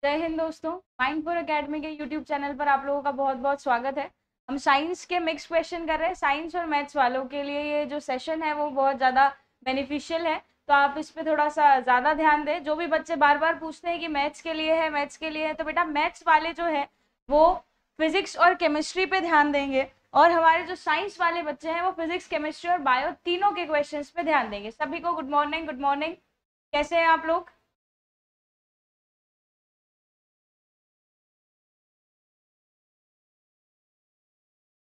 जय हिंद दोस्तों। Mindful academy के यूट्यूब चैनल पर आप लोगों का बहुत बहुत स्वागत है। हम साइंस के मिक्स क्वेश्चन कर रहे हैं। साइंस और मैथ्स वालों के लिए ये जो सेशन है वो बहुत ज़्यादा बेनिफिशियल है, तो आप इस पे थोड़ा सा ज़्यादा ध्यान दें। जो भी बच्चे बार बार पूछते हैं कि मैथ्स के लिए है, मैथ्स के लिए है, तो बेटा मैथ्स वाले जो है वो फिजिक्स और केमिस्ट्री पे ध्यान देंगे, और हमारे जो साइंस वाले बच्चे हैं वो फिजिक्स, केमिस्ट्री और बायो तीनों के क्वेश्चन पे ध्यान देंगे। सभी को गुड मॉर्निंग। गुड मॉर्निंग, कैसे हैं आप लोग?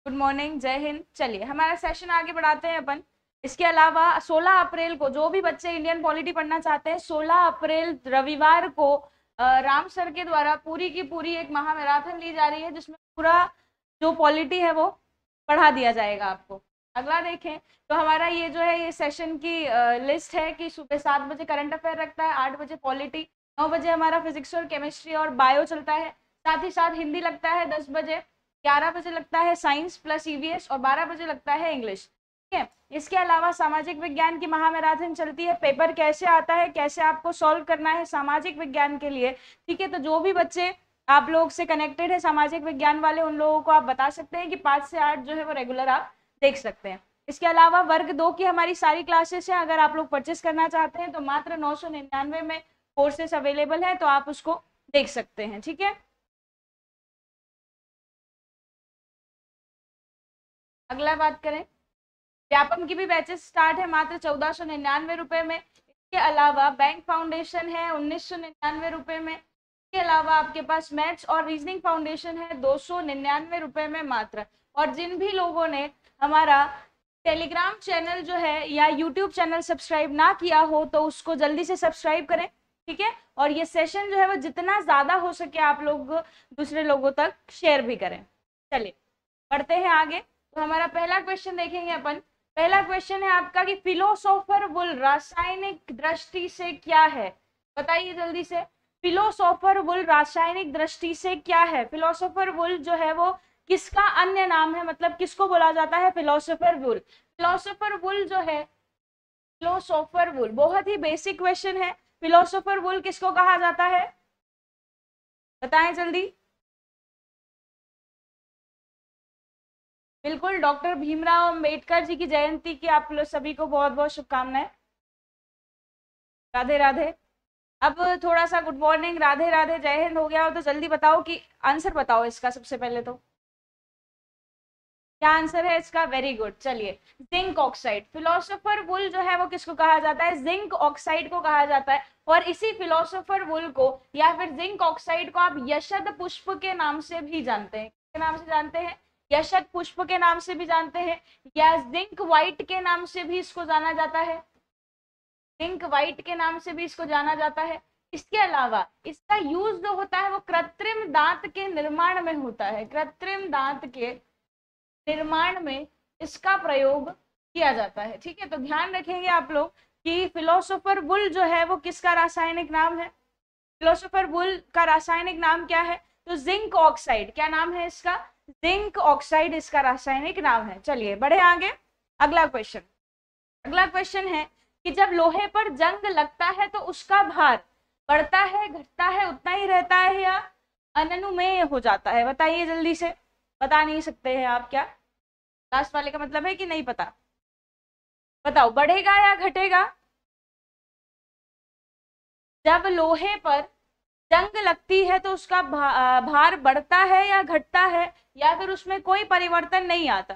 गुड मॉर्निंग, जय हिंद। चलिए हमारा सेशन आगे बढ़ाते हैं अपन। इसके अलावा 16 अप्रैल को जो भी बच्चे इंडियन पॉलिटी पढ़ना चाहते हैं, 16 अप्रैल रविवार को राम सर के द्वारा पूरी की पूरी एक महामैराथन ली जा रही है, जिसमें पूरा जो पॉलिटी है वो पढ़ा दिया जाएगा आपको। अगला देखें तो हमारा ये जो है ये सेशन की लिस्ट है कि सुबह 7 बजे करंट अफेयर रखता है, 8 बजे पॉलिटी, 9 बजे हमारा फिजिक्स और केमिस्ट्री और बायो चलता है, साथ ही साथ हिंदी लगता है 10 बजे, 11 बजे लगता है साइंस प्लस ईवीएस और 12 बजे लगता है इंग्लिश। ठीक है। इसके अलावा सामाजिक विज्ञान की महामैराथन चलती है। पेपर कैसे आता है, कैसे आपको सॉल्व करना है सामाजिक विज्ञान के लिए, ठीक है। तो जो भी बच्चे आप लोग से कनेक्टेड है सामाजिक विज्ञान वाले, उन लोगों को आप बता सकते हैं कि 5 से 8 जो है वो रेगुलर आप देख सकते हैं। इसके अलावा वर्ग 2 की हमारी सारी क्लासेस हैं। अगर आप लोग परचेस करना चाहते हैं तो मात्र 999 में कोर्सेस अवेलेबल है, तो आप उसको देख सकते हैं। ठीक है। अगला बात करें, व्यापम की भी बैचेस स्टार्ट है मात्र 1499 रुपए में। इसके अलावा बैंक फाउंडेशन है 1999 रुपए में। इसके अलावा आपके पास मैथ्स और रीजनिंग फाउंडेशन है 299 रुपए में मात्र। और जिन भी लोगों ने हमारा टेलीग्राम चैनल जो है या यूट्यूब चैनल सब्सक्राइब ना किया हो तो उसको जल्दी से सब्सक्राइब करें, ठीक है। और ये सेशन जो है वो जितना ज्यादा हो सके आप लोग दूसरे लोगों तक शेयर भी करें। चलिए बढ़ते हैं आगे। तो हमारा पहला क्वेश्चन देखेंगे अपन। पहला क्वेश्चन है आपका कि फिलोसोफर वुल रासायनिक दृष्टि से क्या है? बताइए जल्दी से। फिलोसोफर वुल रासायनिक दृष्टि से क्या है? फिलोसोफर वुल जो है वो किसका अन्य नाम है, मतलब किसको बोला जाता है फिलोसोफर वुल? फिलोसोफर वुल जो है, फिलोसोफर वुल बहुत ही बेसिक क्वेश्चन है। फिलोसोफर वुल किसको कहा जाता है? बताएं जल्दी। बिल्कुल, डॉक्टर भीमराव अंबेडकर जी की जयंती की आप लोग सभी को बहुत बहुत शुभकामनाएं। राधे राधे। अब थोड़ा सा गुड मॉर्निंग, राधे राधे, जय हिंद हो गया हो तो जल्दी बताओ कि आंसर बताओ इसका। सबसे पहले तो क्या आंसर है इसका? Very good. चलिए, जिंक ऑक्साइड। फिलोसोफर वुल जो है वो किसको कहा जाता है? जिंक ऑक्साइड को कहा जाता है। और इसी फिलोसोफर वुल को या फिर जिंक ऑक्साइड को आप यशद पुष्प के नाम से भी जानते हैं। किसके नाम से जानते हैं? यशद पुष्प के नाम से भी जानते हैं, या जिंक व्हाइट के नाम से भी इसको जाना जाता है। जिंक व्हाइट के नाम से भी इसको जाना जाता है। इसके अलावा इसका यूज जो होता है वो कृत्रिम दांत के निर्माण में होता है। कृत्रिम दांत के निर्माण में इसका प्रयोग किया जाता है। ठीक है, तो ध्यान रखेंगे आप लोग कि फिलोसोफर वुल जो है वो किसका रासायनिक नाम है? फिलोसोफर वुल का रासायनिक नाम क्या है? तो जिंक ऑक्साइड। क्या नाम है इसका? जिंक ऑक्साइड इसका रासायनिक नाम है। चलिए बढ़े आगे। अगला क्वेश्चन। अगला क्वेश्चन है कि जब लोहे पर जंग लगता है तो उसका भार बढ़ता है, घटता है, उतना ही रहता है, या अनुमेय हो जाता है? बताइए जल्दी से। बता नहीं सकते हैं आप क्या? लास्ट वाले का मतलब है कि नहीं पता। बताओ, बढ़ेगा या घटेगा? जब लोहे पर जंग लगती है तो उसका भार बढ़ता है या घटता है, या फिर उसमें कोई परिवर्तन नहीं आता,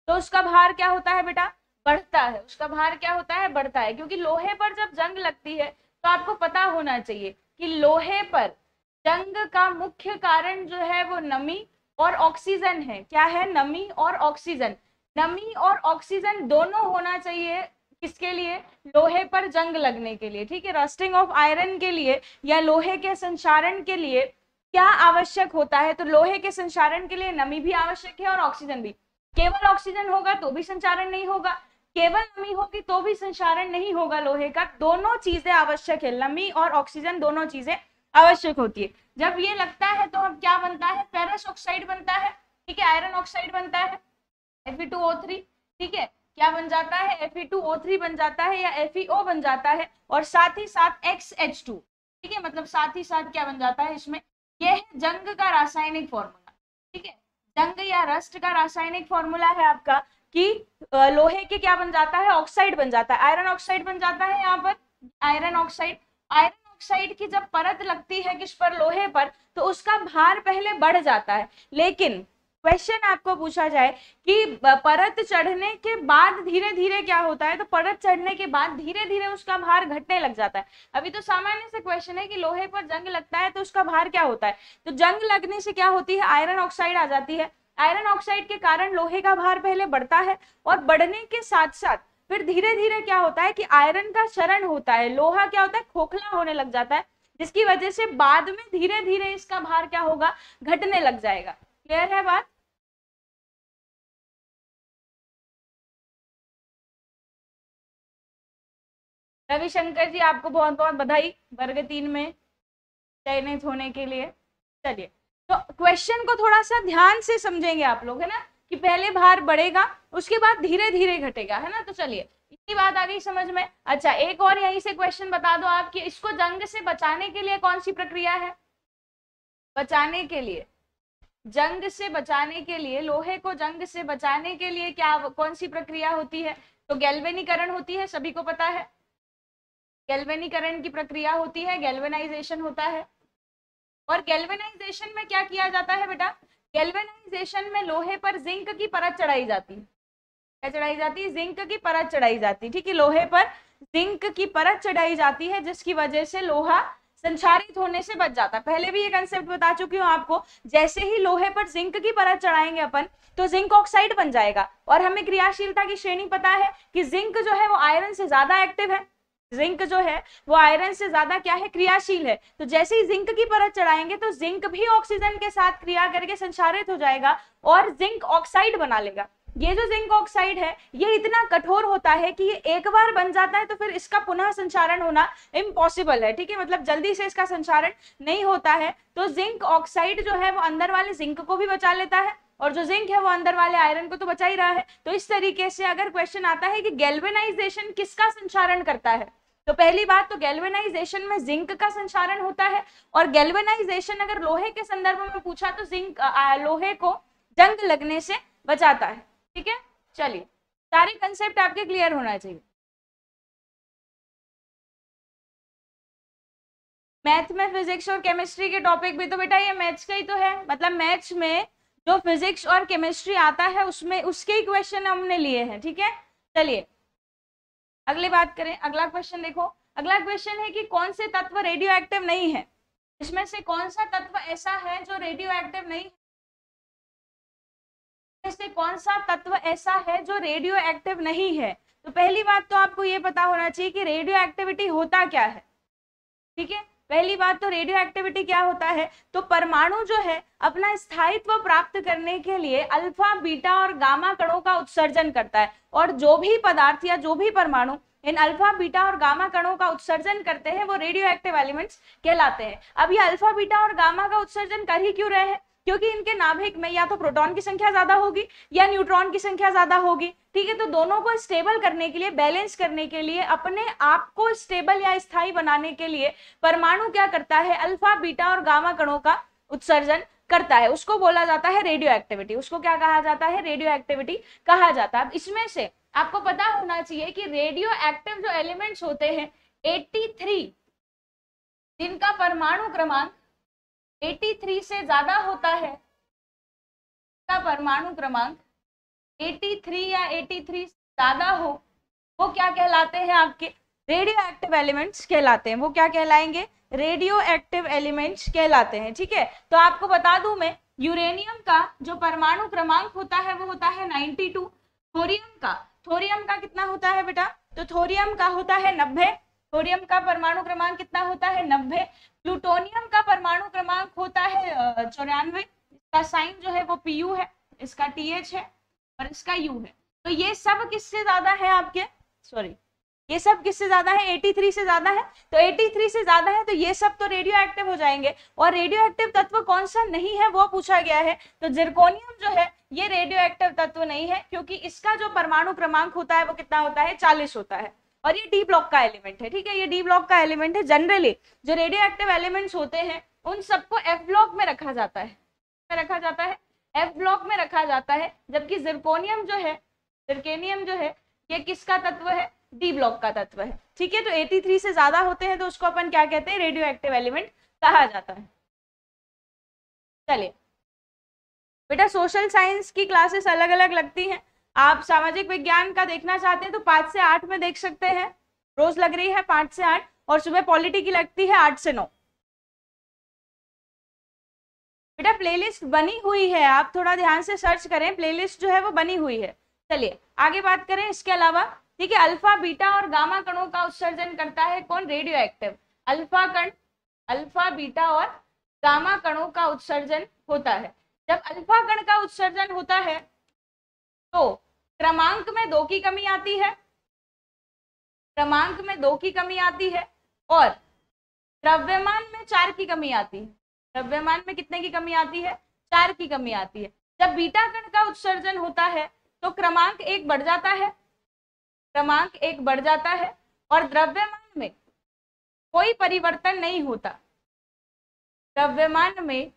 तो उसका भार क्या होता है बेटा? बढ़ता है। उसका भार क्या होता है? बढ़ता है। क्योंकि लोहे पर जब जंग लगती है तो आपको पता होना चाहिए कि लोहे पर जंग का मुख्य कारण जो है वो नमी और ऑक्सीजन है। क्या है? नमी और ऑक्सीजन। नमी और ऑक्सीजन दोनों होना चाहिए किसके लिए? लोहे पर जंग लगने के लिए। ठीक है, रस्टिंग ऑफ आयरन के लिए या लोहे के संक्षारण के लिए क्या आवश्यक होता है? तो लोहे के संक्षारण के लिए नमी भी आवश्यक है और ऑक्सीजन भी। केवल ऑक्सीजन होगा तो भी संचारण नहीं होगा, केवल नमी होगी तो भी संचारण नहीं होगा लोहे का। दोनों चीजें आवश्यक है, नमी और ऑक्सीजन दोनों चीजें आवश्यक होती है। जब ये लगता है तो अब क्या बनता है? फेरस ऑक्साइड बनता है। ठीक है, आयरन ऑक्साइड बनता है, Fe2O3। ठीक है, क्या बन जाता है? Fe2O3 बन जाता है या FeO बन जाता है, और साथ ही साथ XH2। ठीक है, मतलब साथ ही साथ क्या बन जाता है इसमें, यह है जंग का रासायनिक फॉर्मूला। ठीक है, जंग या रस्ट का रासायनिक फॉर्मूला है आपका कि लोहे के क्या बन जाता है, ऑक्साइड बन जाता है, आयरन ऑक्साइड बन जाता है यहाँ पर, आयरन ऑक्साइड। आयरन ऑक्साइड की जब परत लगती है किस पर, लोहे पर, तो उसका भार पहले बढ़ जाता है। लेकिन क्वेश्चन आपको पूछा जाए कि परत चढ़ने के बाद धीरे धीरे क्या होता है, तो परत चढ़ने के बाद धीरे धीरे उसका भार घटने लग जाता है। अभी तो सामान्य से क्वेश्चन है कि लोहे पर जंग लगता है तो उसका भार क्या होता है, तो जंग लगने से क्या होती है, आयरन ऑक्साइड आ जाती है। आयरन ऑक्साइड के कारण लोहे का भार पहले बढ़ता है और बढ़ने के साथ साथ फिर धीरे धीरे क्या होता है कि आयरन का क्षरण होता है, लोहा क्या होता है, खोखला होने लग जाता है, जिसकी वजह से बाद में धीरे धीरे इसका भार क्या होगा, घटने लग जाएगा। क्लियर है बात? रविशंकर जी आपको बहुत बहुत बधाई वर्ग 3 में चयनित होने के लिए। चलिए, तो क्वेश्चन को थोड़ा सा ध्यान से समझेंगे आप लोग, है ना, कि पहले भार बढ़ेगा उसके बाद धीरे धीरे घटेगा, है ना। तो चलिए, इतनी बात आ गई समझ में। अच्छा, एक और यहीं से क्वेश्चन बता दो आप कि इसको जंग से बचाने के लिए कौन सी प्रक्रिया है, बचाने के लिए, जंग से बचाने के लिए, लोहे को जंग से बचाने के लिए क्या, कौन सी प्रक्रिया होती है, तो गैल्वेनीकरण होती है, सभी को पता है, गैल्वेनीकरण की प्रक्रिया होती है, गैल्वेनाइजेशन होता है। और गैल्वेनाइजेशन में क्या किया जाता है बेटा, गैल्वेनाइजेशन में लोहे पर जिंक की परत चढ़ाई जाती है, क्या चढ़ाई जाती है, जिंक की परत चढ़ाई जाती है। ठीक है, लोहे पर जिंक की परत चढ़ाई जाती है, जिसकी वजह से लोहा संक्षारित होने से बच जाता है। पहले भी ये कंसेप्ट बता चुकी हूँ आपको, जैसे ही लोहे पर जिंक की परत चढ़ाएंगे अपन तो जिंक ऑक्साइड बन जाएगा। और हमें क्रियाशीलता की श्रेणी पता है कि जिंक जो है वो आयरन से ज्यादा एक्टिव है, जिंक जो है वो आयरन से ज्यादा क्या है, क्रियाशील है। तो जैसे ही जिंक की परत चढ़ाएंगे तो जिंक भी ऑक्सीजन के साथ क्रिया करके संक्षारित हो जाएगा और जिंक ऑक्साइड बना लेगा। ये जो जिंक ऑक्साइड है ये इतना कठोर होता है कि ये एक बार बन जाता है तो फिर इसका पुनः संचारण होना इम्पॉसिबल है। ठीक है, मतलब जल्दी से इसका संचारण नहीं होता है। तो जिंक ऑक्साइड जो है वो अंदर वाले जिंक को भी बचा लेता है और जो जिंक है वो अंदर वाले आयरन को तो बचा ही रहा है। तो इस तरीके से अगर क्वेश्चन आता है कि गैल्वेनाइजेशन किसका संचारण करता है, तो पहली बात तो गैल्वेनाइजेशन में जिंक का संचारण होता है। और गैल्वेनाइजेशन अगर लोहे के संदर्भ में पूछा तो जिंक लोहे को जंग लगने से बचाता है। ठीक है, चलिए, सारे कंसेप्ट आपके क्लियर होना चाहिए। मैथ में फिजिक्स और केमिस्ट्री के टॉपिक भी तो बेटा ये मैथ्स का ही तो है, मतलब मैथ्स में जो फिजिक्स और केमिस्ट्री आता है उसमें उसके ही क्वेश्चन हमने लिए हैं। ठीक है, चलिए अगली बात करें। अगला क्वेश्चन देखो, अगला क्वेश्चन है कि कौन से तत्व रेडियो एक्टिव नहीं है, इसमें से कौन सा तत्व ऐसा है जो रेडियो एक्टिव नहीं है, से कौन सा तत्व ऐसा है जो रेडियो एक्टिव नहीं है। तो पहली बात तो आपको ये पता होना चाहिए कि रेडियो एक्टिविटी होता क्या है। ठीक है, पहली बात तो रेडियो एक्टिविटी क्या होता है, तो परमाणु जो है अपना स्थायित्व प्राप्त करने के लिए अल्फा बीटा और गामा कणों का उत्सर्जन करता है। और जो भी पदार्थ या जो भी परमाणु इन अल्फा बीटा और गामा कणों का उत्सर्जन करते हैं वो रेडियो एक्टिव एलिमेंट्स कहलाते हैं। अब ये अल्फा बीटा और गामा का उत्सर्जन कर ही क्यों रहे हैं, क्योंकि इनके नाभिक में या तो प्रोटॉन की संख्या ज्यादा होगी या न्यूट्रॉन की संख्या ज्यादा होगी। ठीक है, तो दोनों को स्टेबल करने के लिए, बैलेंस करने के लिए, अपने आप को स्टेबल या स्थायी बनाने के लिए परमाणु क्या करता है, अल्फा बीटा और गामा कणों का उत्सर्जन करता है। उसको बोला जाता है रेडियो एक्टिविटी। उसको क्या कहा जाता है, रेडियो एक्टिविटी कहा जाता है। इसमें से आपको पता होना चाहिए कि रेडियो एक्टिव जो एलिमेंट्स होते हैं 83, जिनका परमाणु क्रमांक 83 से ज्यादा होता है, का परमाणु क्रमांक 83 या 83 से ज्यादा हो, वो क्या कहलाते हैं, आपके रेडियो एक्टिव एलिमेंट्स कहलाते हैं। वो क्या कहलाएंगे, रेडियो एक्टिव एलिमेंट्स कहलाते हैं। ठीक है, तो आपको बता दूं मैं, यूरेनियम का जो परमाणु क्रमांक होता है वो होता है 92। थोरियम का कितना होता है बेटा, तो थोरियम का होता है 90। थोरियम का परमाणु क्रमांक कितना होता है, 90। प्लूटोनियम का परमाणु क्रमांक होता है 94। इसका साइन जो है वो Pu है, इसका TH है और इसका U है। तो ये सब किससे ज्यादा है आपके, सॉरी ये सब किससे ज्यादा है, 83 से ज्यादा है। तो 83 से ज्यादा है तो ये सब तो रेडियो एक्टिव हो जाएंगे। और रेडियो एक्टिव तत्व कौन सा नहीं है वो पूछा गया है, तो जिरकोनियम जो है ये रेडियो एक्टिव तत्व नहीं है, क्योंकि इसका जो परमाणु क्रमांक होता है वो कितना होता है, 40 होता है। और ये डी ब्लॉक का एलिमेंट है, ठीक है, ये डी ब्लॉक का एलिमेंट है। जनरली जो रेडियो एक्टिव एलिमेंट्स होते हैं उन सबको एफ ब्लॉक में रखा जाता है, रखा जाता है एफ ब्लॉक में रखा जाता है, जबकि जिरकोनियम जो है, जिरकोनियम जो है ये किसका तत्व है, डी ब्लॉक का तत्व है, ठीक है। तो 83 से ज्यादा होते हैं तो उसको अपन क्या कहते हैं, रेडियो एक्टिव एलिमेंट कहा जाता है। चलिए बेटा, सोशल साइंस की क्लासेस अलग अलग लगती हैं। आप सामाजिक विज्ञान का देखना चाहते हैं तो 5 से 8 में देख सकते हैं, रोज लग रही है 5 से 8, और सुबह पॉलिटी की लगती है 8 से 9। बेटा प्लेलिस्ट बनी हुई है, आप थोड़ा ध्यान से सर्च करें, प्लेलिस्ट जो है वो बनी हुई है। चलिए आगे बात करें इसके अलावा, ठीक है। अल्फा बीटा और गामा कणों का उत्सर्जन करता है कौन, रेडियो एक्टिव। अल्फा कण, अल्फा बीटा और गामा कणों का उत्सर्जन होता है। जब अल्फा कण का उत्सर्जन होता है तो क्रमांक में 2 की कमी आती है, क्रमांक में 2 की कमी आती है, और द्रव्यमान में 4 की कमी आती है। द्रव्यमान में कितने की कमी आती है, 4 की कमी आती है। जब बीटा कण का उत्सर्जन होता है तो क्रमांक 1 बढ़ जाता है, क्रमांक 1 बढ़ जाता है, और द्रव्यमान में कोई परिवर्तन नहीं होता, द्रव्यमान में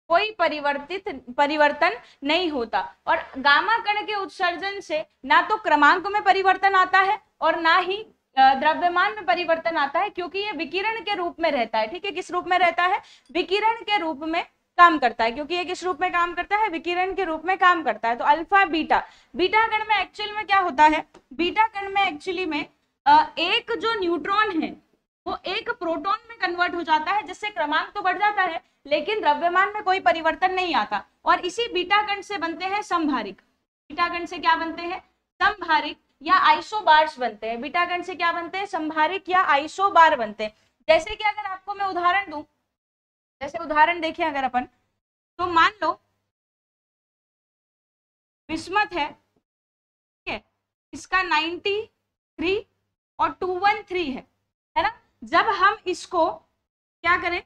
कोई परिवर्तन नहीं होता। और गामा कण के उत्सर्जन से ना तो क्रमांक में परिवर्तन आता है और ना ही द्रव्यमान में परिवर्तन आता है, क्योंकि ये विकिरण के रूप में रहता है, ठीक है। किस रूप में रहता है, विकिरण के रूप में काम करता है, क्योंकि ये किस रूप में काम करता है, विकिरण के रूप में काम करता है। तो अल्फा बीटा, बीटा कण में एक्चुअल में क्या होता है, बीटा कण में एक्चुअली में एक जो न्यूट्रॉन है वो एक प्रोटॉन में कन्वर्ट हो जाता है, जिससे क्रमांक तो बढ़ जाता है लेकिन द्रव्यमान में कोई परिवर्तन नहीं आता। और इसी बीटा कण से बनते हैं संभारिक, बीटा कण से क्या बनते हैं, संभारिक या आइसोबार्स बनते हैं। बीटा कण से क्या बनते हैं, संभारिक या आइसोबार बनते हैं। जैसे कि अगर आपको मैं उदाहरण दूं, जैसे उदाहरण देखें अगर अपन, तो मान लो बिस्मथ है, ठीक है, इसका 93 और 213 है ना। जब हम इसको क्या करें,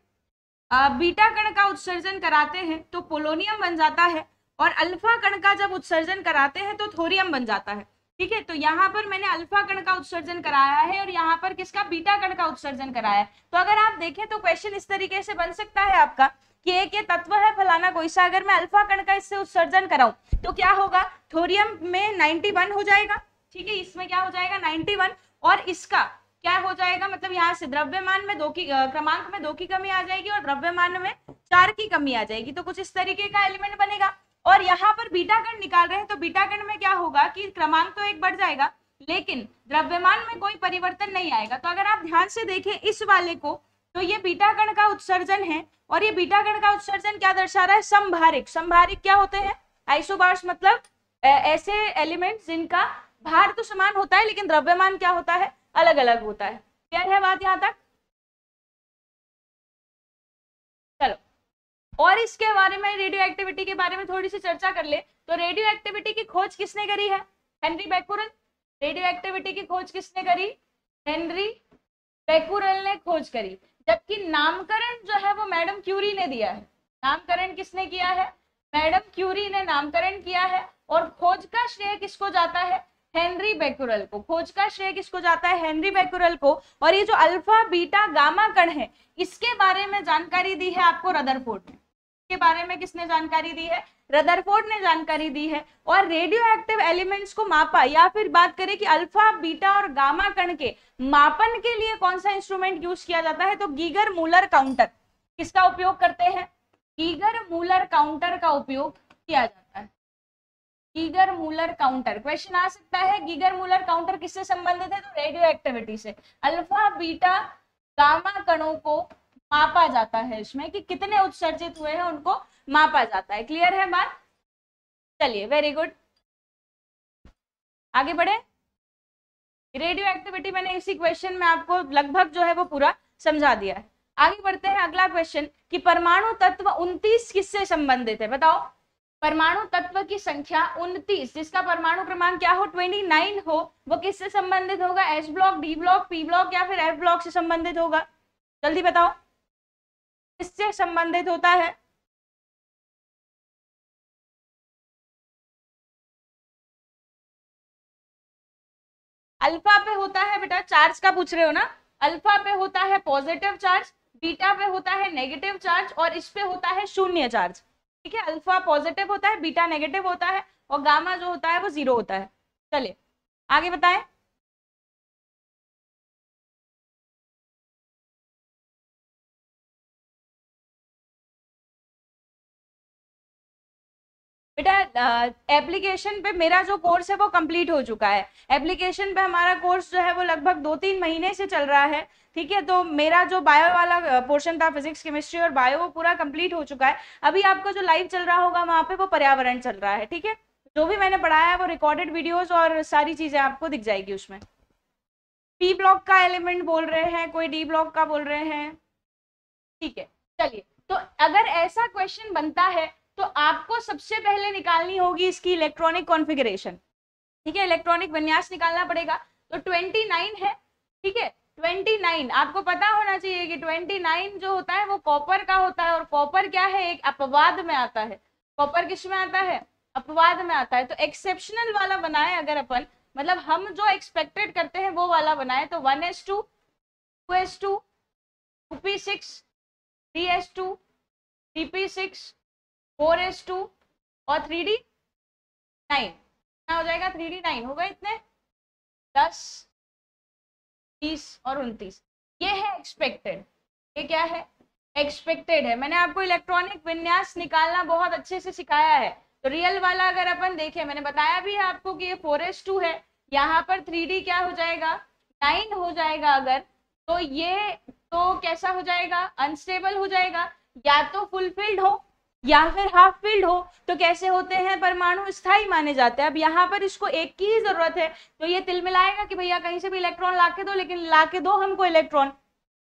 बीटा कण का उत्सर्जन कराते हैं तो पोलोनियम बन जाता है, और अल्फा कण का जब उत्सर्जन कराते हैं तो थोरियम बन जाता है, ठीक है। तो यहाँ पर मैंने अल्फा कण का उत्सर्जन कराया है और यहाँ पर किसका, बीटा कण का उत्सर्जन कराया है। तो अगर आप देखें तो क्वेश्चन इस तरीके से बन सकता है आपका कि एक ये तत्व है फलाना कोई सा, अगर मैं अल्फा कण का इससे उत्सर्जन कराऊं तो क्या होगा, थोरियम में 91 हो जाएगा, ठीक है, इसमें क्या हो जाएगा 91, और इसका क्या हो जाएगा, मतलब यहाँ से द्रव्यमान में 2 की क्रमांक में 2 की कमी आ जाएगी और द्रव्यमान में 4 की कमी आ जाएगी। तो कुछ इस तरीके का एलिमेंट बनेगा। और यहाँ पर बीटा कण निकाल रहे हैं तो बीटा कण में क्या होगा कि क्रमांक तो 1 बढ़ जाएगा लेकिन द्रव्यमान में कोई परिवर्तन नहीं आएगा। तो अगर आप ध्यान से देखें इस वाले को, तो ये बीटा कण का उत्सर्जन है, और ये बीटा कण का उत्सर्जन क्या दर्शा रहा है, संभारिक। संभारिक क्या होते हैं, आइसोबार्स, मतलब ऐसे एलिमेंट जिनका भार तो समान होता है लेकिन द्रव्यमान क्या होता है, अलग अलग होता है। क्लियर है बात यहाँ तक, चलो। और इसके बारे में, रेडियो एक्टिविटी के बारे में थोड़ी सी चर्चा कर ले। तो रेडियो एक्टिविटी की खोज किसने करी है, हेनरी बैकुरल। रेडियो एक्टिविटी की खोज किसने करी, हेनरी बैकुरल ने खोज करी। जबकि नामकरण जो है वो मैडम क्यूरी ने दिया है। नामकरण किसने किया है, मैडम क्यूरी ने नामकरण किया है। और खोज का श्रेय किसको जाता है, हेनरी बैकुरल को। खोज का श्रेय किसको जाता है, हेनरी बैकुरल को। और ये जो अल्फा बीटा गामा कण है इसके बारे में जानकारी दी है आपको रदरफोर्ड ने। के बारे में किसने जानकारी दी है, रदरफोर्ड ने जानकारी दी है। और रेडियो एक्टिव एलिमेंट्स को मापा, या फिर बात करें कि अल्फा बीटा और गामा कण के मापन के लिए कौन सा इंस्ट्रूमेंट यूज किया जाता है, तो गीगर मूलर काउंटर। किसका उपयोग करते हैं, गीगर मूलर काउंटर का उपयोग किया जाता है। गीगर मूलर काउंटर, क्वेश्चन आ सकता है गीगर मूलर काउंटर किससे संबंधित है, तो रेडियो एक्टिविटी से। अल्फा बीटा गामा कणों को मापा जाता है इसमें कि कितने उत्सर्जित हुए हैं उनको मापा जाता है। क्लियर है बात, चलिए वेरी गुड, आगे बढ़े। रेडियो एक्टिविटी मैंने इसी क्वेश्चन में आपको लगभग जो है वो पूरा समझा दिया है। आगे बढ़ते हैं, अगला क्वेश्चन कि परमाणु तत्व 29 किससे संबंधित है, बताओ। परमाणु तत्व की संख्या 29 जिसका परमाणु क्रमांक क्या हो, 29 हो, वो किससे संबंधित होगा, S block, D block, P block या फिर एफ ब्लॉक से संबंधित होगा, जल्दी बताओ किससे संबंधित होता है। अल्फा पे होता है बेटा, चार्ज का पूछ रहे हो ना, अल्फा पे होता है पॉजिटिव चार्ज, बीटा पे होता है नेगेटिव चार्ज, और इस पे होता है शून्य चार्ज। ठीक है, अल्फा पॉजिटिव होता है, बीटा नेगेटिव होता है, और गामा जो होता है वो 0 होता है। चलिए आगे बताएं। बेटा एप्लीकेशन पे मेरा जो कोर्स है वो कंप्लीट हो चुका है। एप्लीकेशन पे हमारा कोर्स जो है वो लगभग 2-3 महीने से चल रहा है। ठीक है, तो मेरा जो बायो वाला पोर्शन था, फिजिक्स केमिस्ट्री और बायो, वो पूरा कंप्लीट हो चुका है। अभी आपका जो लाइव चल रहा होगा वहां पे वो पर्यावरण चल रहा है। ठीक है, जो भी मैंने पढ़ाया है वो रिकॉर्डेड वीडियोज और सारी चीजें आपको दिख जाएगी उसमें। पी ब्लॉक का एलिमेंट बोल रहे हैं, कोई डी ब्लॉक का बोल रहे हैं। ठीक है, चलिए, तो अगर ऐसा क्वेश्चन बनता है तो आपको सबसे पहले निकालनी होगी इसकी इलेक्ट्रॉनिक कॉन्फ़िगरेशन। ठीक है, इलेक्ट्रॉनिक विन्यास निकालना पड़ेगा। तो 29 है। ठीक है, 29 आपको पता होना चाहिए कि 29 जो होता है वो कॉपर का होता है, और कॉपर क्या है, एक अपवाद में आता है। कॉपर किस में आता है, अपवाद में आता है। तो एक्सेप्शनल वाला बनाए अगर अपन, मतलब हम जो एक्सपेक्टेड करते हैं वो वाला बनाए, तो 1s2 2s2 2p6 3s2 3p6 4s2 और 3d9 क्या हो जाएगा, 3d9 होगा इतने 10 30 और 29। ये है एक्सपेक्टेड। ये क्या है, एक्सपेक्टेड है। मैंने आपको इलेक्ट्रॉनिक विन्यास निकालना बहुत अच्छे से सिखाया है। तो रियल वाला अगर अपन देखें, मैंने बताया भी है आपको कि ये 4s2 है, यहाँ पर 3d क्या हो जाएगा, 9 हो जाएगा। अगर तो ये तो कैसा हो जाएगा, अनस्टेबल हो जाएगा, या तो फुलफिल्ड हो या फिर हाफ फिल्ड हो। तो कैसे होते हैं, परमाणु स्थायी माने जाते हैं। अब यहाँ पर इसको एक की ही जरूरत है, तो ये तिल मिलाएगा कि भैया कहीं से भी इलेक्ट्रॉन लाके दो, लेकिन लाके दो हमको इलेक्ट्रॉन।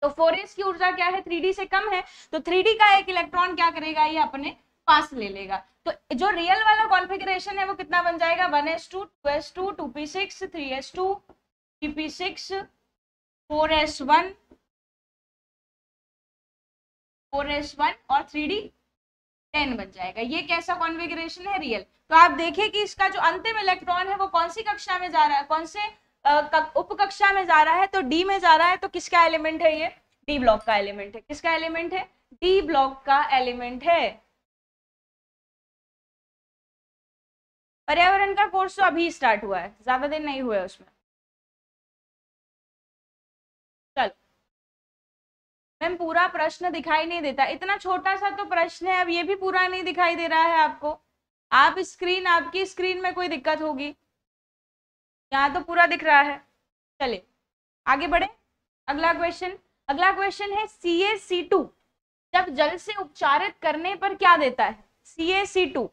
तो 4s की ऊर्जा क्या है, 3d से कम है, तो 3d का एक इलेक्ट्रॉन क्या करेगा, ये अपने पास ले लेगा। तो जो रियल वाला कॉन्फ़िगरेशन है वो कितना बन जाएगा, 1s2 2s2 2p6 3s2 3p6 4s1 4s1 और 3d10 बन जाएगा। ये कैसा कॉन्फ़िगरेशन है, रियल। तो आप देखें कि इसका जो अंतिम इलेक्ट्रॉन है वो कौन सी कक्षा में जा रहा है, कौन से उप कक्षा में जा रहा है, तो डी में जा रहा है। तो किसका एलिमेंट है ये, डी ब्लॉक का एलिमेंट है। किसका एलिमेंट है, डी ब्लॉक का एलिमेंट है। पर्यावरण का कोर्स तो अभी स्टार्ट हुआ है, ज्यादा दिन नहीं हुआ है उसमें। चल मैम, पूरा प्रश्न दिखाई नहीं देता, इतना छोटा सा तो प्रश्न है, अब ये भी पूरा नहीं दिखाई दे रहा है आपको। आप स्क्रीन, आपकी स्क्रीन में कोई दिक्कत होगी, यहाँ तो पूरा दिख रहा है। चलिए आगे बढ़े। अगला क्वेश्चन, अगला क्वेश्चन है CaC2 जब जल से उपचारित करने पर क्या देता है। CaC2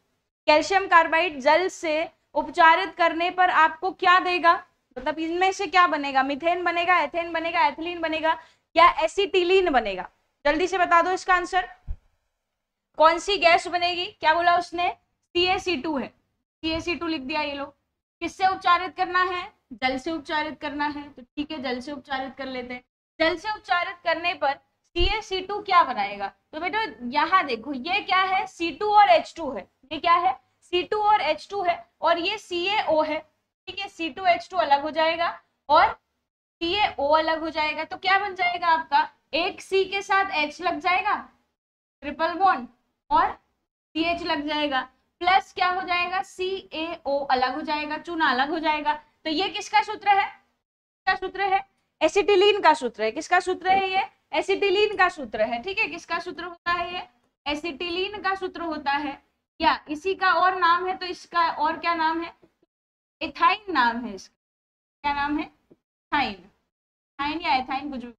कैल्शियम कार्बाइड जल से उपचारित करने पर आपको क्या देगा, मतलब इनमें से क्या बनेगा, मीथेन बनेगा, एथेन बनेगा, एथिलीन बनेगा, या एसिटिलीन बनेगा। जल्दी से बता दो इसका आंसर, कौन सी गैस बनेगी। क्या बोला उसने, CaC2 है, CaC2 लिख दिया। ये लो, किससे उपचारित करना है, जल से उपचारित करना है, तो ठीक है जल से उपचारित कर लेते हैं। जल से उपचारित करने पर CaC2 क्या बनाएगा, तो बेटा यहाँ देखो, ये क्या है, C2 और H2 है। ये क्या है, C2 और H2 है, और ये CaO है। ठीक है, C2H2 अलग हो जाएगा और CaO अलग हो जाएगा। तो क्या बन जाएगा आपका, एक C के साथ H लग जाएगा, ट्रिपल बॉन्ड, और CH लग जाएगा, प्लस क्या हो जाएगा, CaO अलग हो जाएगा, चूना अलग हो जाएगा। तो ये किसका सूत्र है, किसका सूत्र है, एसिटिलीन का सूत्र है। किसका सूत्र है ये, एसिटिलीन का सूत्र है। ठीक है, किसका सूत्र होता है ये, एसिटिलीन का सूत्र होता है, या इसी का और नाम है, तो इसका और क्या नाम है, इथाइन नाम है इसका। क्या नाम है, इथाइन, इथाइन या एथाइन कुछ भी।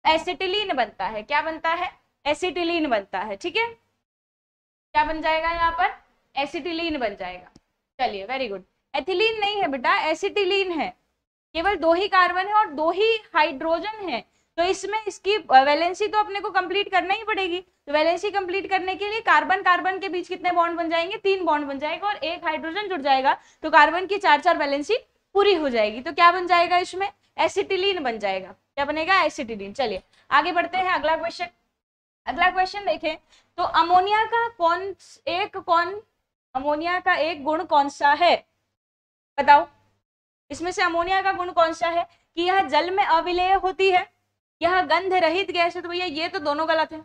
एसिटिलीन बनता है, क्या बनता है, एसिटिलीन बनता है। ठीक है, क्या बन जाएगा यहाँ पर, एसिटिलीन बन जाएगा। चलिए वेरी गुड। एथिलीन नहीं है बेटा, एसिटिलीन है। केवल 2 ही कार्बन है और 2 ही हाइड्रोजन है, तो इसमें इसकी वैलेंसी तो अपने को कंप्लीट करना ही पड़ेगी। तो वैलेंसी कंप्लीट करने के लिए कार्बन कार्बन के बीच कितने बॉन्ड बन जाएंगे, 3 बॉन्ड बन जाएगा, और एक हाइड्रोजन जुड़ जाएगा, तो कार्बन की 4-4 वैलेंसी पूरी हो जाएगी। तो क्या बन जाएगा इसमें, एसिटिलीन बन जाएगा। क्या बनेगा, एसिटिलीन। चलिए आगे बढ़ते हैं, अगला क्वेश्चन। अगला क्वेश्चन देखें, तो अमोनिया का एक गुण कौन सा है, बताओ। इसमें से अमोनिया का गुण कौन सा है कि यह जल में अविलेय होती है, यह गंध रहित गैस है। तो भैया ये तो दोनों गलत है,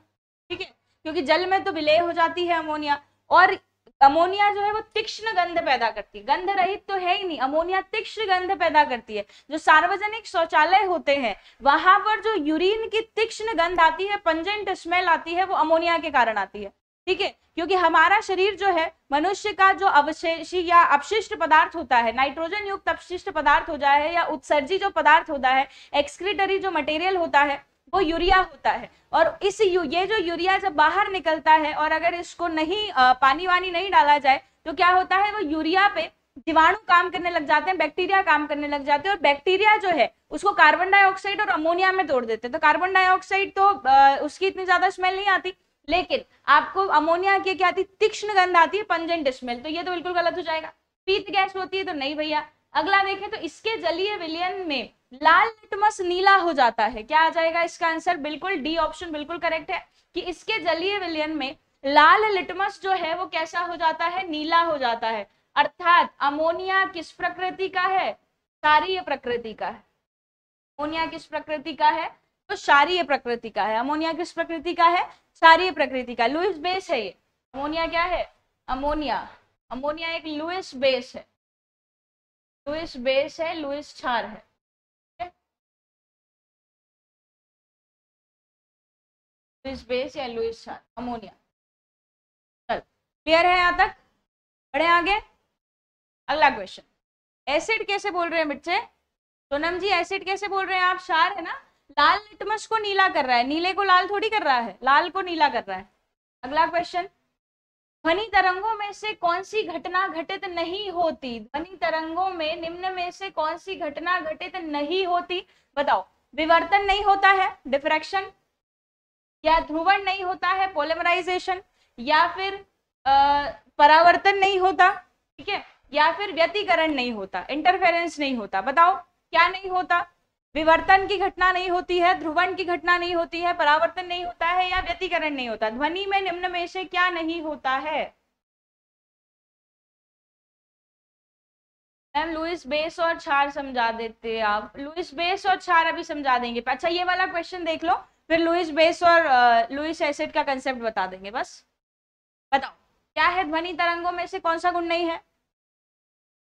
ठीक है, क्योंकि जल में तो विलेय हो जाती है अमोनिया, और अमोनिया जो है वो तीक्ष्ण गंध पैदा करती है, गंध रहित तो है ही नहीं, अमोनिया तीक्ष्ण गंध पैदा करती है। जो सार्वजनिक शौचालय होते हैं वहां पर जो यूरिन की तीक्ष्ण गंध आती है, पंजेंट स्मेल आती है, वो अमोनिया के कारण आती है, ठीक है, क्योंकि हमारा शरीर जो है, मनुष्य का जो अवशेषी या अपशिष्ट पदार्थ होता है, नाइट्रोजन युक्त अपशिष्ट पदार्थ हो जाए या उत्सर्जी जो पदार्थ होता है, एक्सक्रीटरी जो मटेरियल होता है, वो यूरिया होता है। और ये जो यूरिया जब बाहर निकलता है और अगर इसको नहीं पानी वानी नहीं डाला जाए तो क्या होता है, वो यूरिया पे जीवाणु काम करने लग जाते हैं, बैक्टीरिया काम करने लग जाते हैं, और बैक्टीरिया जो है उसको कार्बन डाइऑक्साइड और अमोनिया में तोड़ देते हैं। तो कार्बन डाइऑक्साइड तो उसकी इतनी ज्यादा स्मेल नहीं आती, लेकिन आपको अमोनिया की क्या आती, तीक्ष्ण गंध आती है, पंजेंट स्मेल। तो ये तो बिल्कुल गलत हो जाएगा। पीत गैस होती है तो नहीं भैया। अगला देखें तो इसके जलीय विलयन में लाल लिटमस नीला हो जाता है। क्या आ जाएगा इसका आंसर, बिल्कुल डी ऑप्शन बिल्कुल करेक्ट है कि इसके जलीय विलयन में लाल लिटमस जो है वो कैसा हो जाता है, नीला हो जाता है। अर्थात अमोनिया किस प्रकृति का है, क्षारीय प्रकृति का है। अमोनिया किस प्रकृति का है, तो क्षारीय प्रकृति का है। अमोनिया किस प्रकृति का है, क्षारीय प्रकृति का। लुईस बेस है ये। अमोनिया क्या है, अमोनिया, अमोनिया एक लुईस बेस है, लुईस बेस है, लुईस क्षार है। लुईस बेस या लुईस क्षार, अमोनिया। चल क्लियर है यहाँ तक, बढ़े आगे। अगला क्वेश्चन, एसिड कैसे बोल रहे हैं बच्चे, सोनम जी एसिड कैसे बोल रहे हैं आप, क्षार है ना, लाल लिटमस को नीला कर रहा है, नीले को लाल थोड़ी कर रहा है, लाल को नीला कर रहा है। अगला क्वेश्चन, ध्वनि तरंगों में से कौन सी घटना घटित नहीं होती, ध्वनि तरंगों में निम्न में से कौन सी घटना घटित नहीं होती, बताओ। विवर्तन नहीं होता है, डिफ्रैक्शन, या ध्रुवण नहीं होता है, पोलिमराइजेशन, या फिर परावर्तन नहीं होता, ठीक है, या फिर व्यतिकरण नहीं होता, इंटरफेरेंस नहीं होता। बताओ क्या नहीं होता, विवर्तन की घटना नहीं होती है, ध्रुवण की घटना नहीं होती है, परावर्तन नहीं होता है, या व्यतिकरण नहीं होता। ध्वनि में निम्न में से क्या नहीं होता है। मैम लुईस बेस और क्षार समझा देते हैं आप, लुईस बेस और क्षार अभी समझा देंगे। अच्छा ये वाला क्वेश्चन देख लो, फिर लुईस बेस और लुईस एसिड का कंसेप्ट बता देंगे बस। बताओ क्या है, ध्वनि तरंगों में से कौन सा गुण नहीं है,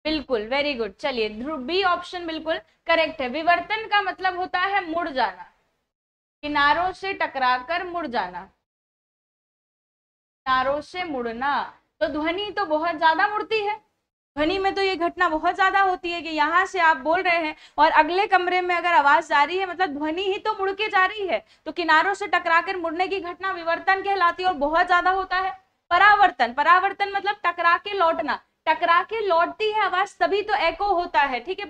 बिल्कुल वेरी गुड। चलिए बी ऑप्शन बिल्कुल करेक्ट है। विवर्तन का मतलब होता है मुड़ जाना, किनारों से टकराकर मुड़ जाना, किनारों से मुड़ना। तो ध्वनि तो बहुत ज्यादा मुड़ती है, ध्वनि में तो ये घटना बहुत ज्यादा होती है कि यहाँ से आप बोल रहे हैं और अगले कमरे में अगर आवाज जा रही है, मतलब ध्वनि ही तो मुड़ के जा रही है, तो किनारों से टकराकर मुड़ने की घटना विवर्तन कहलाती है और बहुत ज्यादा होता है। परावर्तन, परावर्तन मतलब टकरा के लौटना, टकरा के लौटती है आवाज तभी तो एको होता है, ठीक है,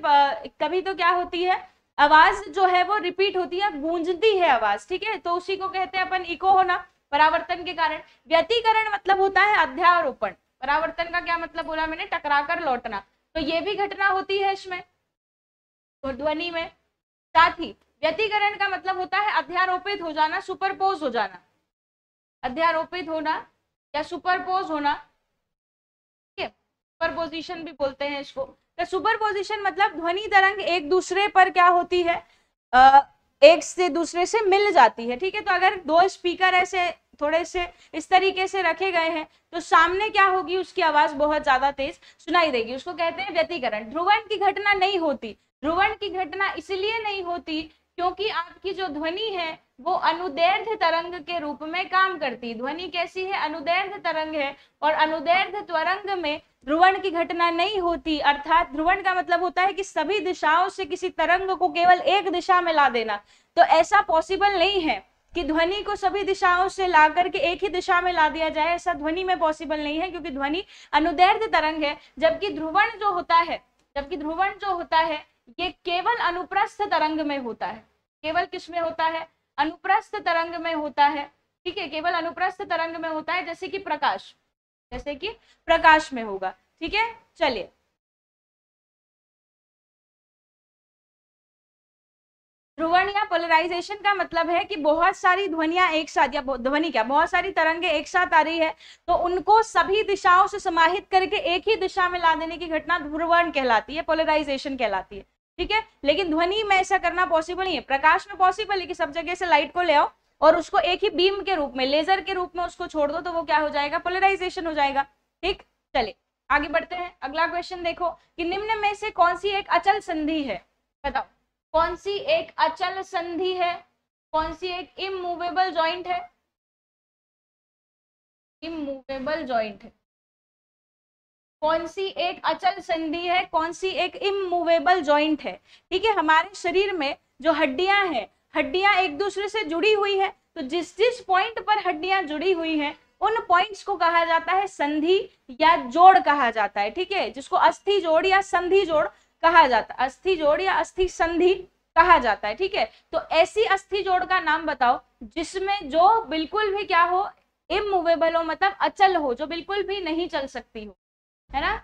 तभी तो क्या होती है, आवाज जो है वो रिपीट होती है, गूंजती है आवाज, ठीक है, तो उसी को कहते हैं अपन इको होना, परावर्तन के कारण। व्यतिकरण मतलब होता है अध्यारोपण, परावर्तन का क्या मतलब बोला मैंने, टकराकर लौटना, तो ये भी घटना होती है इसमें, तो ध्वनि में। साथ ही व्यतिकरण का मतलब होता है अध्यारोपित हो जाना, सुपरपोज हो जाना, अध्यारोपित होना या सुपरपोज होना, ठीक है, सुपरपोजिशन भी बोलते हैं इसको। तो सुपरपोजिशन मतलब ध्वनि तरंग एक दूसरे पर क्या होती है, एक से दूसरे से मिल जाती है, ठीक है। तो अगर दो स्पीकर ऐसे थोड़े से इस तरीके से रखे गए हैं तो सामने क्या होगी, उसकी आवाज बहुत ज्यादा तेज सुनाई देगी, उसको कहते हैं व्यतिकरण। ध्रुवण की घटना नहीं होती, ध्रुवण की घटना इसलिए नहीं होती क्योंकि आपकी जो ध्वनि है वो अनुदैर्ध्य तरंग के रूप में काम करती। ध्वनि कैसी है, अनुदैर्ध्य तरंग है, और अनुदैर्ध्य तरंग में ध्रुवण की घटना नहीं होती। अर्थात ध्रुवण का मतलब होता है कि सभी दिशाओं से किसी तरंग को केवल एक दिशा में ला देना, तो ऐसा पॉसिबल नहीं है कि ध्वनि को सभी दिशाओं से ला करके एक ही दिशा में ला दिया जाए, ऐसा ध्वनि में पॉसिबल नहीं है, क्योंकि ध्वनि अनुदैर्ध्य तरंग है। जबकि ध्रुवण जो होता है, जबकि ध्रुवण जो होता है ये केवल अनुप्रस्थ तरंग में होता है, केवल किस में होता है, अनुप्रस्थ तरंग में होता है, ठीक है, केवल अनुप्रस्थ तरंग में होता है, जैसे कि प्रकाश, जैसे कि प्रकाश में होगा, ठीक है। चलिए ध्रुवण या पोलराइजेशन का मतलब है कि बहुत सारी ध्वनियां एक साथ, या ध्वनि क्या, बहुत सारी तरंगे एक साथ आ रही है, तो उनको सभी दिशाओं से समाहित करके एक ही दिशा में ला देने की घटना ध्रुवण कहलाती है, पोलराइजेशन कहलाती है। ठीक है, लेकिन ध्वनि में ऐसा करना पॉसिबल नहीं है। प्रकाश में पॉसिबल है कि सब जगह से लाइट को ले आओ और उसको एक ही बीम के रूप में, लेजर के रूप में उसको छोड़ दो, तो वो क्या हो जाएगा, पोलराइजेशन हो जाएगा। ठीक, चलिए आगे बढ़ते हैं। अगला क्वेश्चन देखो कि निम्न में से कौन सी एक अचल संधि है, बताओ कौन सी एक अचल संधि है, कौन सी एक इमूवेबल जॉइंट है, इमूवेबल जॉइंट है, कौन सी एक अचल संधि है, कौन सी एक इमूवेबल जॉइंट है। ठीक है, हमारे शरीर में जो हड्डियां हैं, हड्डियां एक दूसरे से जुड़ी हुई है, तो जिस जिस पॉइंट पर हड्डियां जुड़ी हुई हैं उन पॉइंट्स को कहा जाता है संधि या जोड़ कहा जाता है। ठीक है, जिसको अस्थि जोड़ या संधि जोड़ कहा जाता है, अस्थि जोड़ या अस्थि संधि कहा जाता है। ठीक है, तो ऐसी अस्थि जोड़ का नाम बताओ जिसमें जो बिल्कुल भी क्या हो, इमूवेबल हो, मतलब अचल हो, जो बिल्कुल भी नहीं चल सकती हो, है ना।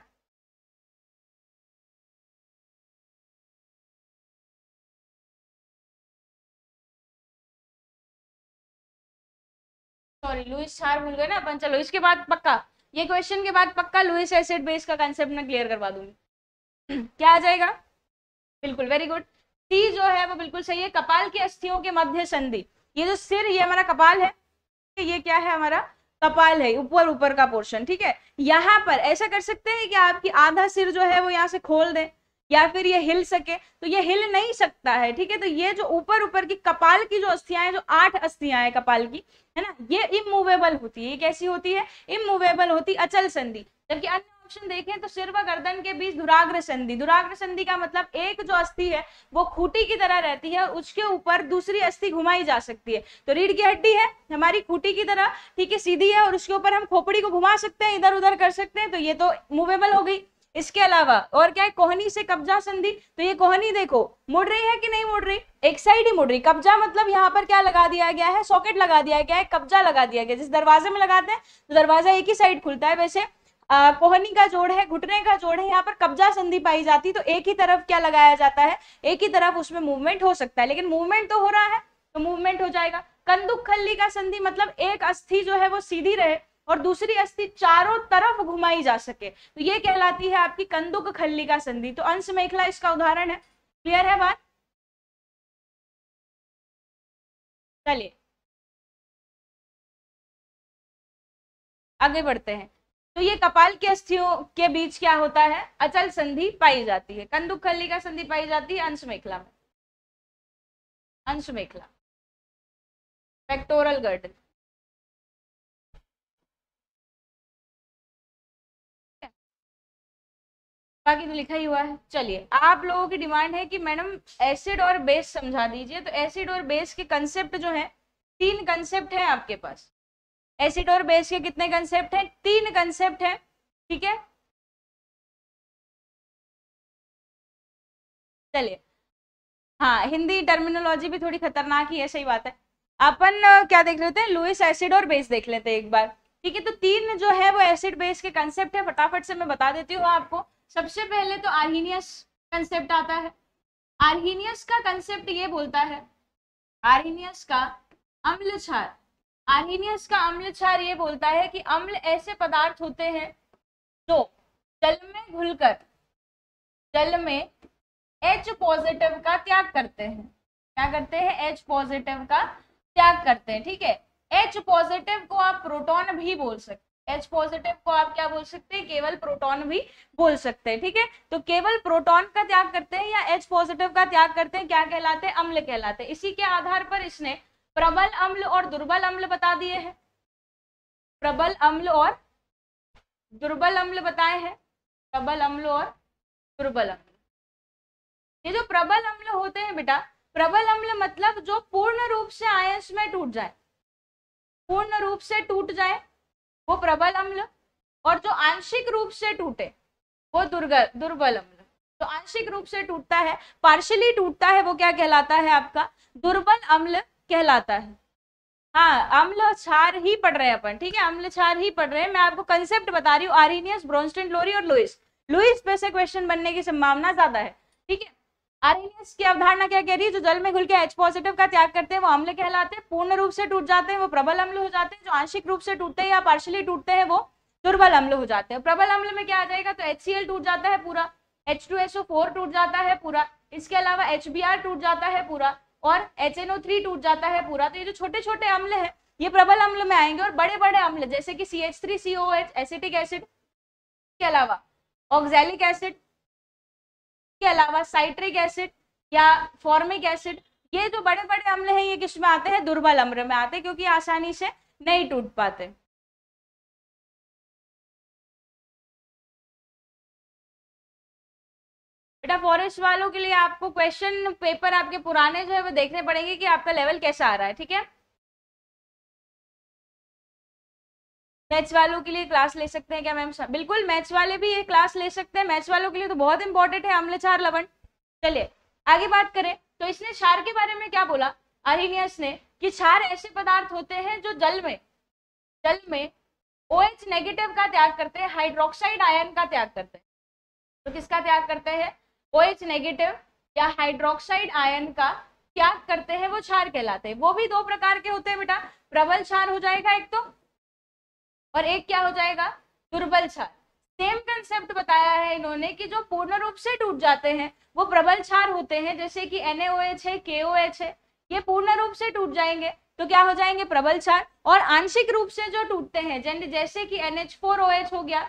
सॉरी, लुईस क्षार भूल गए ना अपन। चलो इसके बाद पक्का, ये क्वेश्चन के बाद पक्का लुईस एसिड बेस का कंसेप्ट मैं क्लियर करवा दूंगी। क्या आ जाएगा, बिल्कुल, वेरी गुड, सी जो है वो बिल्कुल सही है। कपाल की अस्थियों के मध्य संधि, ये जो सिर, ये हमारा कपाल है, ये क्या है, हमारा कपाल है, ऊपर ऊपर का पोर्शन। ठीक है, यहाँ पर ऐसा कर सकते हैं कि आपकी आधा सिर जो है वो यहाँ से खोल दें, या फिर ये हिल सके, तो ये हिल नहीं सकता है। ठीक है, तो ये जो ऊपर ऊपर की कपाल की जो अस्थियां हैं, जो 8 अस्थियां हैं कपाल की, है ना, ये इमूवेबल होती है। ये कैसी होती है, इमूवेबल होती, अचल संधि। जबकि अन्य ऑप्शन देखें तो सिर व गर्दन के बीच दुराग्र संधि, दुराग्र संधि का मतलब एक जो अस्थि है वो खूंटी की तरह रहती है, उसके ऊपर दूसरी अस्थि घुमाई जा सकती है। तो रीढ़ की हड्डी है हमारी खूंटी की तरह, ठीक है, सीधी है, और उसके ऊपर हम खोपड़ी को घुमा सकते हैं, इधर उधर कर सकते हैं, तो ये तो मूवेबल हो गई। इसके अलावा और क्या है, कोहनी से कब्जा संधि, तो ये कोहनी देखो मुड़ रही है कि नहीं मुड़ रही, एक साइड ही मुड़ रही। कब्जा मतलब यहाँ पर क्या लगा दिया गया है, सॉकेट लगा दिया गया है, कब्जा लगा दिया गया। जिस दरवाजे में लगाते हैं तो दरवाजा एक ही साइड खुलता है, वैसे कोहनी का जोड़ है, घुटने का जोड़ है, यहाँ पर कब्जा संधि पाई जाती है, तो एक ही तरफ क्या लगाया जाता है, एक ही तरफ उसमें मूवमेंट हो सकता है, लेकिन मूवमेंट तो हो रहा है तो मूवमेंट हो जाएगा। कंदुक खल्ली का संधि मतलब एक अस्थि जो है वो सीधी रहे और दूसरी अस्थि चारों तरफ घुमाई जा सके, तो ये कहलाती है आपकी कंदुक खल्ली का संधि। तो अंश मेखला इसका उदाहरण है। क्लियर है बात, चलिए आगे बढ़ते हैं। तो ये कपाल की अस्थियों के बीच क्या होता है, अचल संधि पाई जाती है, कंदुक खल्ली का संधि पाई जाती है अंश मेखला में, अंश मेखला, पेक्टोरल गर्दन। बाकी तो लिखा ही हुआ है। चलिए, आप लोगों की डिमांड है कि मैडम एसिड और बेस समझा दीजिए, तो एसिड और बेस के कंसेप्ट जो है, 3 कंसेप्ट है आपके पास। एसिड और बेस के कितने कंसेप्ट हैं, 3 कंसेप्ट है। ठीक है, चलिए, हाँ हिंदी टर्मिनोलॉजी भी थोड़ी खतरनाक ही है, सही बात है। अपन क्या देख लेते हैं, लुईस एसिड और बेस देख लेते हैं एक बार। ठीक है, तो 3 जो है वो एसिड बेस के कंसेप्ट है, फटाफट से मैं बता देती हूँ आपको। सबसे पहले तो आर्हीनियस कंसेप्ट आता है। आर्हीनियस का कंसेप्ट ये बोलता है, आर्हीनियस का अम्ल क्षार, आर्हीनियस का अम्ल क्षार ये बोलता है कि अम्ल ऐसे पदार्थ होते हैं जो जल में घुलकर, जल में H पॉजिटिव का त्याग करते हैं। क्या करते हैं, H पॉजिटिव का त्याग करते हैं। ठीक है, H पॉजिटिव को आप प्रोटॉन भी बोल सकते हैं, H पॉजिटिव को आप क्या बोल सकते हैं, केवल प्रोटॉन भी बोल सकते हैं। ठीक है, तो केवल प्रोटॉन का त्याग करते हैं या H पॉजिटिव का त्याग करते हैं, क्या कहलाते हैं, अम्ल कहलाते हैं। इसी के आधार पर इसने प्रबल अम्ल और दुर्बल अम्ल बता दिए हैं, प्रबल अम्ल और दुर्बल अम्ल बताए हैं, प्रबल अम्ल और दुर्बल अम्ल। ये जो प्रबल अम्ल होते हैं बेटा, प्रबल अम्ल मतलब जो पूर्ण रूप से आयंस में टूट जाए, पूर्ण रूप से टूट जाए वो प्रबल अम्ल, और जो आंशिक रूप से टूटे वो दुर्बल अम्ल। तो आंशिक रूप से टूटता है, पार्शियली टूटता है, वो क्या कहलाता है, आपका दुर्बल अम्ल कहलाता है। हाँ, अम्ल क्षार ही पढ़ रहे हैं अपन, ठीक है, अम्ल क्षार ही पढ़ रहे हैं। मैं आपको कंसेप्ट बता रही हूँ, आर्हीनियस, ब्रोंस्टेन, लोरी और लुईस। लुईस पे से क्वेश्चन बनने की संभावना ज्यादा है। ठीक है, आर्हेनियस की अवधारणा क्या कह रही है? जो जल में घुल के H पॉजिटिव का त्याग करते हैं वो अम्ल कहलाते हैं, पूर्ण रूप से टूट जाते हैं वो प्रबल अम्ल हो जाते हैं, जो आंशिक रूप से टूटते हैं या पार्शियली टूटते हैं वो दुर्बल अम्ल हो जाते हैं। प्रबल अम्ल में क्या आ जाएगा? तो HCl टूट जाता है पूरा, H2SO4 टूट जाता है पूरा, इसके अलावा HBr टूट जाता है पूरा और HNO3 टूट जाता है पूरा। तो ये जो छोटे छोटे अम्ल है ये प्रबल अम्ल में आएंगे, और बड़े बड़े अम्ल जैसे कि CH3COOH एसिटिक एसिड के अलावा ऑक्सैलिक एसिड के अलावा साइट्रिक एसिड या फॉर्मिक एसिड, ये जो बड़े बड़े अम्ल हैं ये किस में आते हैं? दुर्बल अम्ल में आते हैं, क्योंकि आसानी से नहीं टूट पाते। बेटा फॉरेस्ट वालों के लिए आपको क्वेश्चन पेपर आपके पुराने जो है वो देखने पड़ेंगे कि आपका लेवल कैसा आ रहा है, ठीक है। मैथ्स वालों के लिए क्लास ले सकते हैं क्या मैम? बिल्कुल, मैथ्स वाले भी ये क्लास ले सकते हैं, मैथ्स वालों के लिए तो बहुत इंपॉर्टेंट है अम्ल क्षार लवण। चलिए आगे बात करें, तो इसने क्षार के बारे में क्या बोला आर्हेनियस ने, कि क्षार ऐसे पदार्थ होते हैं जो जल में OH नेगेटिव का त्याग करते हैं, हाइड्रोक्साइड आयन का त्याग करते हैं। तो किसका त्याग करते हैं? OH नेगेटिव या हाइड्रोक्साइड आयन का त्याग करते हैं, वो क्षार कहलाते हैं। वो भी दो प्रकार के होते हैं बेटा, प्रबल क्षार हो जाएगा एक तो, और एक क्या हो जाएगा? दुर्बल क्षार। सेम कंसेप्ट बताया है इन्होंने कि जो पूर्ण रूप से टूट जाते हैं वो प्रबल क्षार होते हैं, जैसे कि NaOH है, KOH है, ये पूर्ण रूप से टूट जाएंगे तो क्या हो जाएंगे? प्रबल क्षार। और आंशिक रूप से जो टूटते हैं जैसे कि NH4OH हो गया,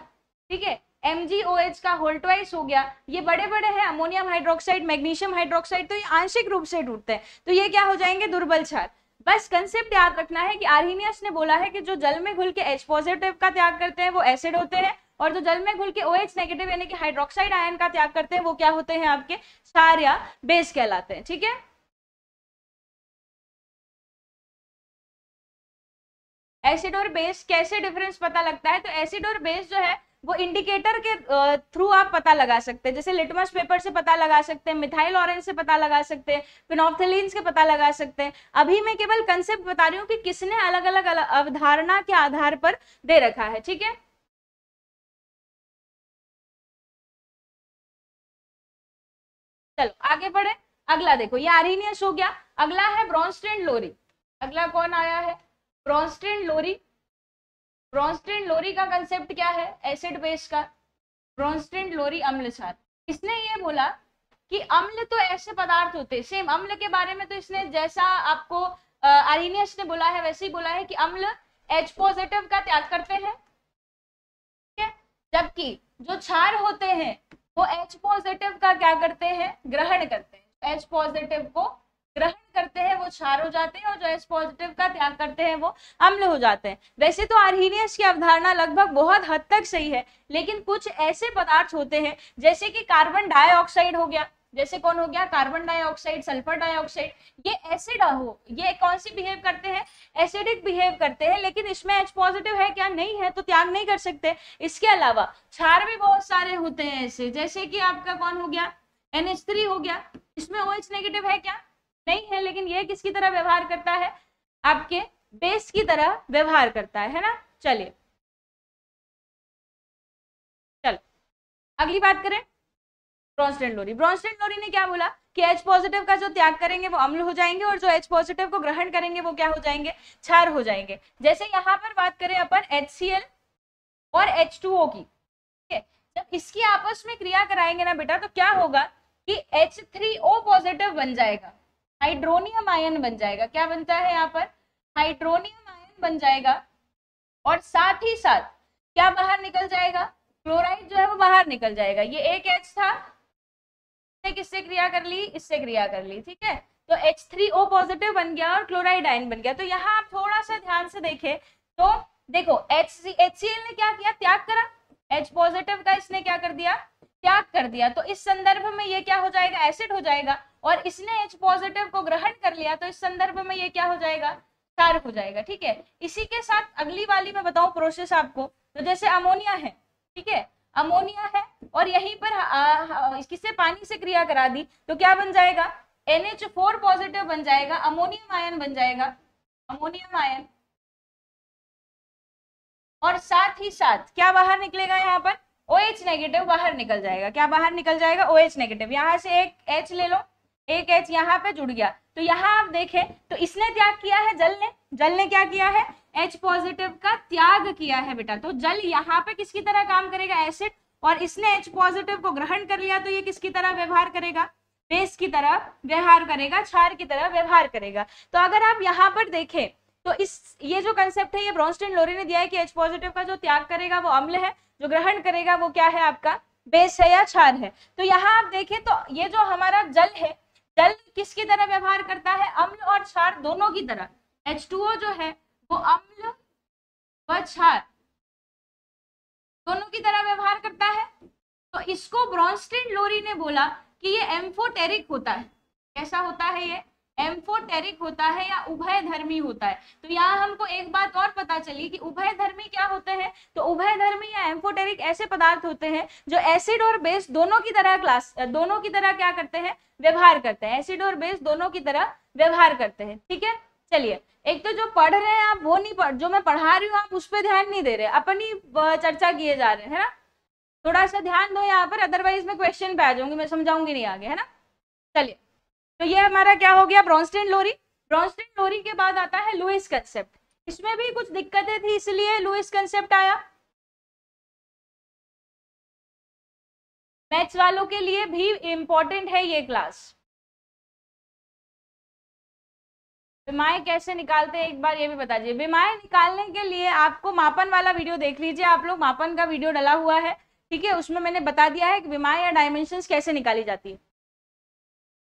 ठीक है, MgOH का होल ट्वाइस हो गया, ये बड़े बड़े हैं, अमोनियम हाइड्रोक्साइड, मैग्नीशियम हाइड्रोक्साइड, तो ये आंशिक रूप से टूटते हैं, तो ये क्या हो जाएंगे? दुर्बल क्षार। बस कंसेप्ट याद रखना है कि आर्हेनियस ने बोला है कि जो जल में घुल के H पॉजिटिव का त्याग करते हैं वो एसिड होते हैं, और जो जल में घुल के OH नेगेटिव यानी कि हाइड्रोक्साइड आयन का त्याग करते हैं वो क्या होते हैं? आपके क्षार या बेस कहलाते हैं, ठीक है। एसिड और बेस कैसे डिफरेंस पता लगता है? तो एसिड और बेस जो है वो इंडिकेटर के थ्रू आप पता लगा सकते हैं, जैसे लिटमस पेपर से पता लगा सकते हैं, मिथाइल ऑरेंज से पता लगा सकते हैं, फिनोल्फथलीन से पता लगा सकते हैं। अभी मैं केवल कंसेप्ट बता रही हूँ कि किसने अलग अलग अवधारणा के आधार पर दे रखा है, ठीक है। चलो आगे बढ़े, अगला देखो, ये आर्हेनियस हो गया, अगला है ब्रोंस्टेन लोरी। अगला कौन आया है? ब्रोंस्टेन लोरी। ब्रोंस्टेन लोरी का कंसेप्ट क्या है? एसिड बेस का। ब्रोंस्टेन लोरी अम्ल क्षार। इसने ये बोला कि अम्ल तो ऐसे पदार्थ होते हैं, सेम अम्ल के बारे में तो इसने जैसा आपको आर्हेनियस ने बोला है वैसे ही बोला है कि अम्ल H पॉजिटिव का त्याग करते हैं, ठीक है, जबकि जो क्षार होते हैं वो H पॉजिटिव का क्या करते हैं? ग्रहण करते हैं। H पॉजिटिव को ग्रहण करते हैं वो क्षार हो जाते हैं, और जो H पॉजिटिव का त्याग करते हैं वो अम्ल हो जाते हैं। वैसे तो आर्हेनियस की अवधारणा लगभग बहुत हद तक सही है, लेकिन कुछ ऐसे पदार्थ होते हैं जैसे कि कार्बन डाइऑक्साइड हो गया, जैसे कौन हो गया? कार्बन डाइऑक्साइड, सल्फर डाइऑक्साइड, ये एसिड हो, ये कौन सी बिहेव करते हैं? एसिडिक बिहेव करते हैं, लेकिन इसमें H पॉजिटिव है क्या? नहीं है, तो त्याग नहीं कर सकते। इसके अलावा क्षार भी बहुत सारे होते हैं ऐसे, जैसे कि आपका कौन हो गया? NH3 हो गया, इसमें OH नेगेटिव है क्या? नहीं है, लेकिन ये किसकी तरह व्यवहार करता है? आपके बेस की तरह व्यवहार करता है ना। चलिए चलो अगली बात करें, ब्रोंस्टेन लोरी। ब्रोंस्टेन लोरी ने क्या बोला कि H पॉजिटिव का जो त्याग करेंगे वो अम्ल हो जाएंगे, और जो H पॉजिटिव को ग्रहण करेंगे वो क्या हो जाएंगे? क्षार हो जाएंगे। जैसे यहाँ पर बात करें अपन HCl और H2O की, ठीक है, जब इसकी आपस में क्रिया कराएंगे ना बेटा तो क्या होगा कि H3O पॉजिटिव बन जाएगा, हाइड्रोनियम आयन बन जाएगा। क्या बनता है यहाँ पर? हाइड्रोनियम आयन बन जाएगा, और साथ ही साथ क्या बाहर निकल जाएगा? क्लोराइड जो है वो बाहर निकल जाएगा। ये एक H था, किससे क्रिया कर ली? इससे क्रिया कर ली, ठीक है, तो H3O पॉजिटिव बन गया और क्लोराइड आयन बन गया। तो यहाँ आप थोड़ा सा ध्यान से देखें तो देखो HCl ने क्या किया? त्याग करा, H पॉजिटिव का इसने क्या कर दिया? त्याग कर दिया। तो इस संदर्भ में ये क्या हो जाएगा? एसिड हो जाएगा, और इसने H पॉजिटिव को ग्रहण कर लिया तो इस संदर्भ में ये क्या हो जाएगा? क्षार हो जाएगा, ठीक है। इसी के साथ अगली वाली में बताऊं प्रोसेस आपको, तो जैसे अमोनिया है, ठीक है, अमोनिया है, और यहीं पर किससे? पानी से क्रिया करा दी तो क्या बन जाएगा? NH4 पॉजिटिव बन जाएगा, अमोनियम आयन बन जाएगा, अमोनियम आयन, और साथ ही साथ क्या बाहर निकलेगा यहाँ पर? OH नेगेटिव बाहर निकल जाएगा। क्या बाहर निकल जाएगा? OH negative. यहाँ से एक H ले लो, एक H यहाँ पे जुड़ गया। तो यहाँ आप देखें तो इसने त्याग किया है, जल ने क्या किया है? H पॉजिटिव का त्याग किया है बेटा। तो जल यहाँ पे किसकी तरह काम करेगा? एसिड। और इसने H पॉजिटिव को ग्रहण कर लिया तो ये किसकी तरह व्यवहार करेगा? बेस की तरह व्यवहार करेगा, क्षार की तरह व्यवहार करेगा। तो अगर आप यहाँ पर देखें तो ये जो कंसेप्ट है ये ब्रॉन्स्टेन लोरी ने दिया है कि H पॉजिटिव का जो त्याग करेगा वो अम्ल है, जो ग्रहण करेगा वो क्या है? आपका बेस है या क्षार है। तो यहाँ आप देखें तो ये जो हमारा जल है, जल किसकी तरह व्यवहार करता है? अम्ल और क्षार दोनों की तरह। H2O जो है वो अम्ल व क्षार दोनों की तरह व्यवहार करता है। तो इसको ब्रॉन्स्टेन लोरी ने बोला कि ये एम्फोटेरिक होता है। कैसा होता है? ये एम्फोटेरिक होता है या उभयधर्मी होता है। तो यहाँ हमको एक बात और पता चली कि उभयधर्मी क्या होते हैं? तो उभयधर्मी या एम्फोटेरिक ऐसे पदार्थ होते हैं जो एसिड और बेस दोनों की तरह क्या करते हैं? व्यवहार करते हैं। एसिड और बेस दोनों की तरह व्यवहार करते हैं। ठीक है, चलिए। एक तो जो पढ़ रहे हैं आप वो नहीं पढ़, जो मैं पढ़ा रही हूँ आप उस पर ध्यान नहीं दे रहे, अपनी चर्चा किए जा रहे हैं, है ना। थोड़ा सा ध्यान दो यहाँ पर, अदरवाइज मैं क्वेश्चन पे आ जाऊंगी, मैं समझाऊंगी नहीं आगे, है ना। चलिए, तो ये हमारा क्या हो गया? ब्रॉन्स्टेन लोरी। ब्रॉन्स्टेन लोरी के बाद आता है लुईस कंसेप्ट। इसमें भी कुछ दिक्कतें थी इसलिए लुईस कंसेप्ट आया। मैथ्स वालों के लिए भी इंपॉर्टेंट है ये क्लास। विमाएं कैसे निकालते हैं एक बार ये भी बता दीजिए। विमाएं निकालने के लिए आपको मापन वाला वीडियो देख लीजिए, आप लोग मापन का वीडियो डला हुआ है, ठीक है, उसमें मैंने बता दिया है कि विमाएं या डायमेंशंस कैसे निकाली जाती है।